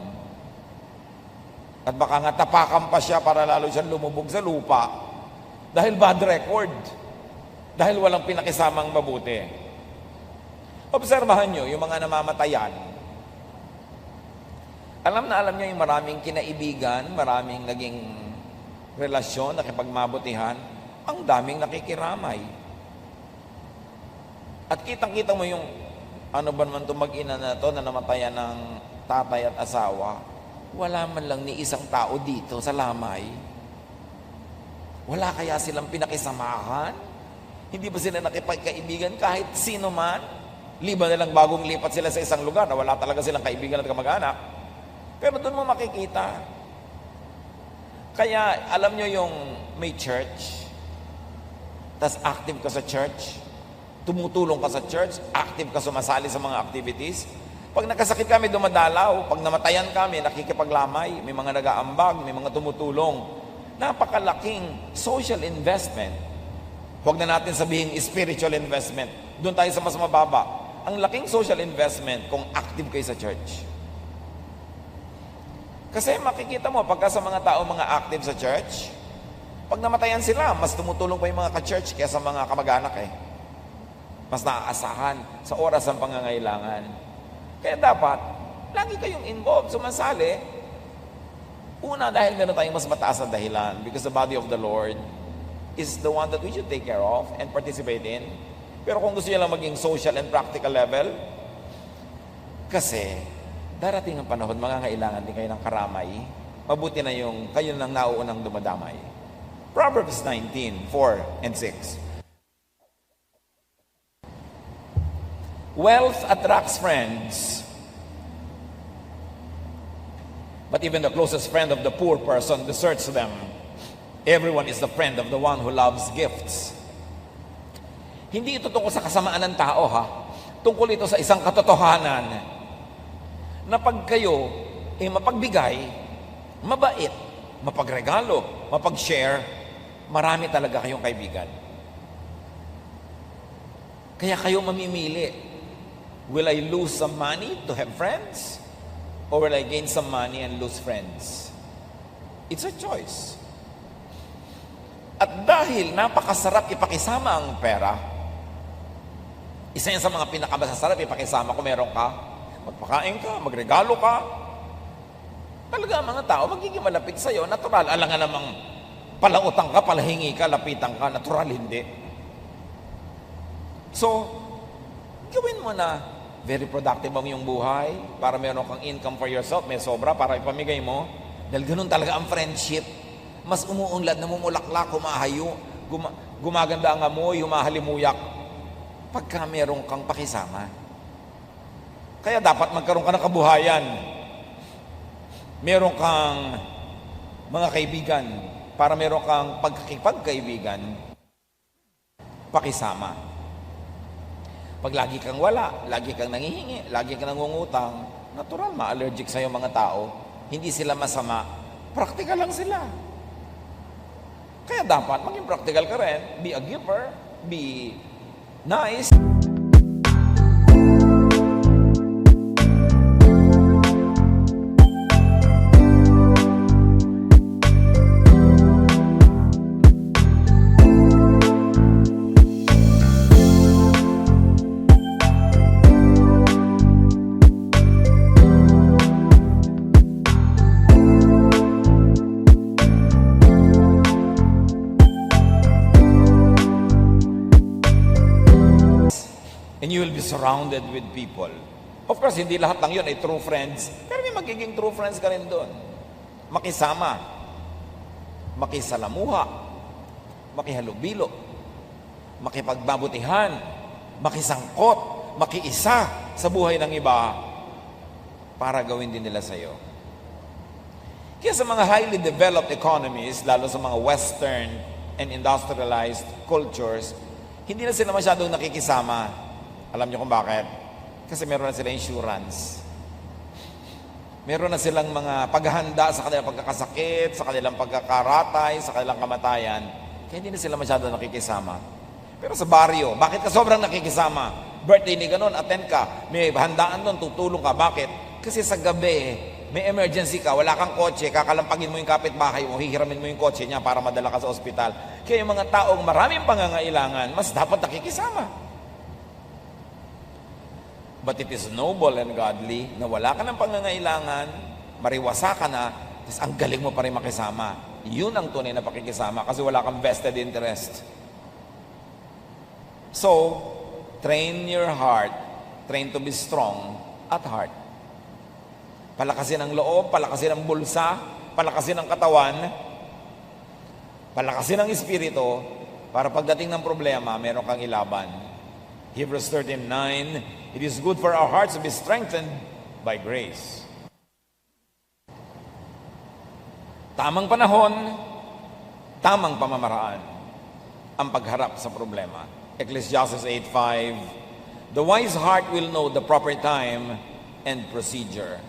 At baka nga tapakan pa siya para lalo siyang lumubog sa lupa. Dahil bad record. Dahil walang pinakisamang mabuti. Obserbahan nyo, yung mga namamatayan. Alam na alam nyo yung maraming kinaibigan, maraming naging relasyon, nakipagbabutihan, ang daming nakikiramay. At kitang-kita mo yung ano ba naman itong mag-ina na to na namatayan ng tatay at asawa. Wala man lang ni isang tao dito sa lamay. Wala kaya silang pinakisamahan? Hindi ba sila nakipagkaibigan kahit sino man? Liba na lang bagong lipat sila sa isang lugar na wala talaga silang kaibigan at kamag-anak. Pero doon mo makikita. Kaya alam nyo yung may church, tas active ka sa church, tumutulong ka sa church, active ka sumasali sa mga activities. Pag nagkasakit kami, dumadalaw. Pag namatayan kami, nakikipaglamay. May mga nag-aambag, may mga tumutulong. Napakalaking social investment. Huwag na natin sabihin spiritual investment. Doon tayo sa mas mababa. Ang laking social investment kung active kayo sa church. Kasi makikita mo, pagka sa mga tao mga active sa church, pag namatayan sila, mas tumutulong pa yung mga ka-church kaysa mga kamag-anak eh. Mas naaasahan sa oras ng pangangailangan. Kaya dapat, lagi kayong involved, sumasali. Una, dahil meron tayong mas mataas na dahilan because the body of the Lord is the one that we should take care of and participate in. Pero kung gusto nyo lang maging social and practical level, kasi darating ang panahon, mangangailangan din kayo ng karamay, mabuti na yung kayo nang nauunang dumadamay. Proverbs 19:4 and 6. Wealth attracts friends, but even the closest friend of the poor person deserts them. Everyone is the friend of the one who loves gifts. Hindi ito tungkol sa kasamaan ng tao, ha? Tungkol ito sa isang katotohanan na pag kayo mapagbigay, mabait, mapagregalo, mapag-share, marami talaga kayong kaibigan. Kaya kayo mamimili. Will I lose some money to have friends? Or will I gain some money and lose friends? It's a choice. At dahil napakasarap ipakisama ang pera, isa yan sa mga pinakamasasarap ipakisama kung meron ka, magpakain ka, magregalo ka, talaga mga tao magiging malapit sa'yo, natural. Alangan namang palautang ka, palahingi ka, lapitan ka, natural hindi. So, gawin mo na very productive ang iyong buhay para meron kang income for yourself, may sobra para ipamigay mo. Dahil ganun talaga ang friendship. Mas umuunlad, namumulaklak, humahayo, gumaganda ang amoy, humahalimuyak pagka meron kang pakisama. Kaya dapat magkaroon ka ng kabuhayan. Meron kang mga kaibigan para meron kang pagkakipagkaibigan, pakisama. Pag lagi kang wala, lagi kang nangihingi, lagi kang nangungutang, natural, ma-allergic sa'yo mga tao. Hindi sila masama. Practical lang sila. Kaya dapat maging practical ka rin. Be a giver. Be nice. And you will be surrounded with people. Of course, hindi lahat lang yun ay true friends. Pero may magiging true friends ka rin doon. Makisama. Makisalamuha. Makihalubilo. Makipagbabutihan. Makisangkot. Makiisa sa buhay ng iba para gawin din nila sa'yo. Kaya sa mga highly developed economies, lalo sa mga Western and industrialized cultures, hindi na sila masyadong nakikisama. Alam niyo kung bakit? Kasi meron na sila insurance. Meron na silang mga paghahanda sa kanilang pagkakasakit, sa kanilang pagkakaratay, sa kanilang kamatayan. Kaya hindi na sila masyado nakikisama. Pero sa baryo, bakit ka sobrang nakikisama? Birthday ni ganon, attend ka. May handaan doon, tutulong ka. Bakit? Kasi sa gabi, may emergency ka, wala kang kotse, kakalampagin mo yung kapitbahay mo, hihiramin mo yung kotse niya para madala ka sa ospital. Kaya yung mga taong maraming pangangailangan, mas dapat nakikisama. But it is noble and godly na wala ka ng pangangailangan, mariwasa ka na, tapos ang galing mo pa rin makisama. Yun ang tunay na pakikisama kasi wala kang vested interest. So, train your heart, train to be strong at heart. Palakasin ang loob, palakasin ang bulsa, palakasin ang katawan, palakasin ang espiritu, para pagdating ng problema, meron kang ilaban. Hebrews 13:9, it is good for our hearts to be strengthened by grace. Tamang panahon, tamang pamamaraan ang pagharap sa problema. Ecclesiastes 8:5, the wise heart will know the proper time and procedure.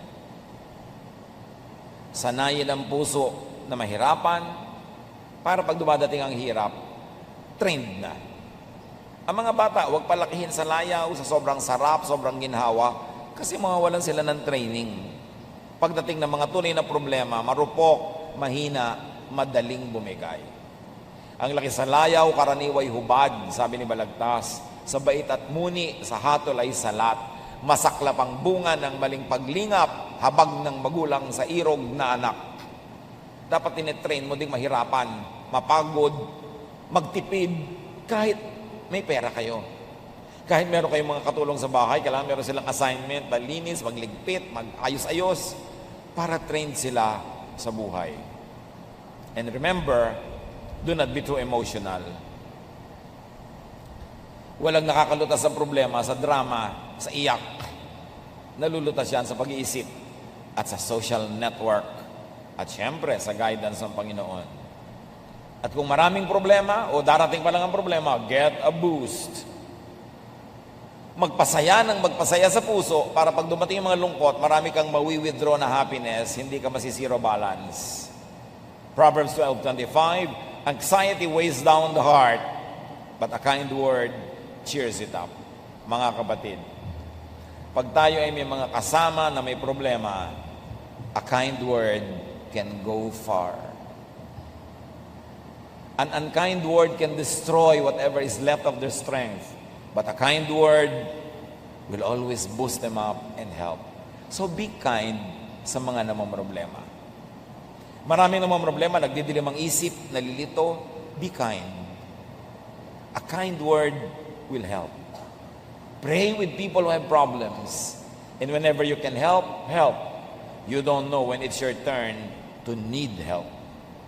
Sanayin ang puso na mahirapan para pag dumadating ang hirap, trained na. Ang mga bata, huwag palakihin sa layaw, sa sobrang sarap, sobrang ginhawa, kasi mawawalan sila ng training. Pagdating ng mga tunay na problema, marupok, mahina, madaling bumigay. Ang laki sa layaw, karaniway hubad, sabi ni Balagtas. Sa bait at muni, sa hatol ay salat. Masaklap ang bunga ng maling paglingap, habag ng magulang sa irog na anak. Dapat tinetrain mo ding mahirapan, mapagod, magtipid, kahit may pera kayo. Kahit meron kayong mga katulong sa bahay, kailangan meron silang assignment, malinis, magligpit, mag-ayos-ayos, para train sila sa buhay. And remember, do not be too emotional. Walang nakakalutas sa problema, sa drama, sa iyak. Nalulutas yan sa pag-iisip at sa social network at syempre sa guidance ng Panginoon. At kung maraming problema o darating pa lang ang problema, get a boost. Magpasaya ng magpasaya sa puso para pag dumating yung mga lungkot, marami kang mawi-withdraw na happiness, hindi ka masisiro balance. Proverbs 12:25, anxiety weighs down the heart, but a kind word cheers it up. Mga kapatid, pag tayo ay may mga kasama na may problema, a kind word can go far. An unkind word can destroy whatever is left of their strength, but a kind word will always boost them up and help. So be kind sa mga namang problema. Maraming namang problema, nagdidilim ang isip, nalilito, be kind. A kind word will help. Pray with people who have problems. And whenever you can help, help. You don't know when it's your turn to need help.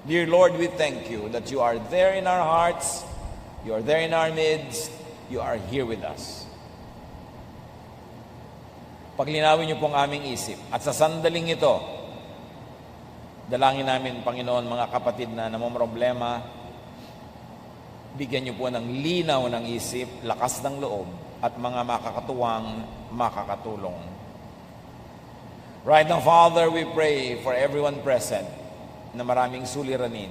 Dear Lord, we thank you that you are there in our hearts, you are there in our midst, you are here with us. Paglinawin niyo pong aming isip. At sa sandaling ito, dalangin namin, Panginoon, mga kapatid na namomroblema, bigyan niyo po ng linaw ng isip, lakas ng loob, at mga makakatuwang makakatulong. Right now, Father, we pray for everyone present na maraming suliranin.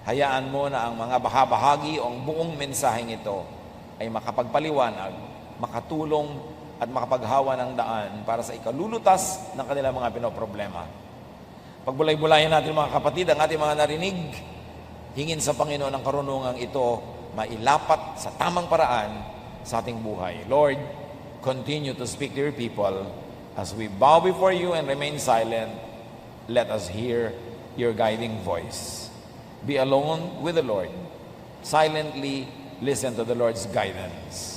Hayaan mo na ang mga bahagi o ang buong mensaheng ito ay makapagpaliwanag, makatulong at makapaghawa ng daan para sa ikalulutas ng kanilang mga pinoproblema. Pagbulay-bulayan natin mga kapatid ang ating mga narinig, hingin sa Panginoon ang karunungang ito mailapat sa tamang paraan sa ating buhay. Lord, continue to speak to your people as we bow before you and remain silent. Let us hear your guiding voice. Be alone with the Lord. Silently listen to the Lord's guidance.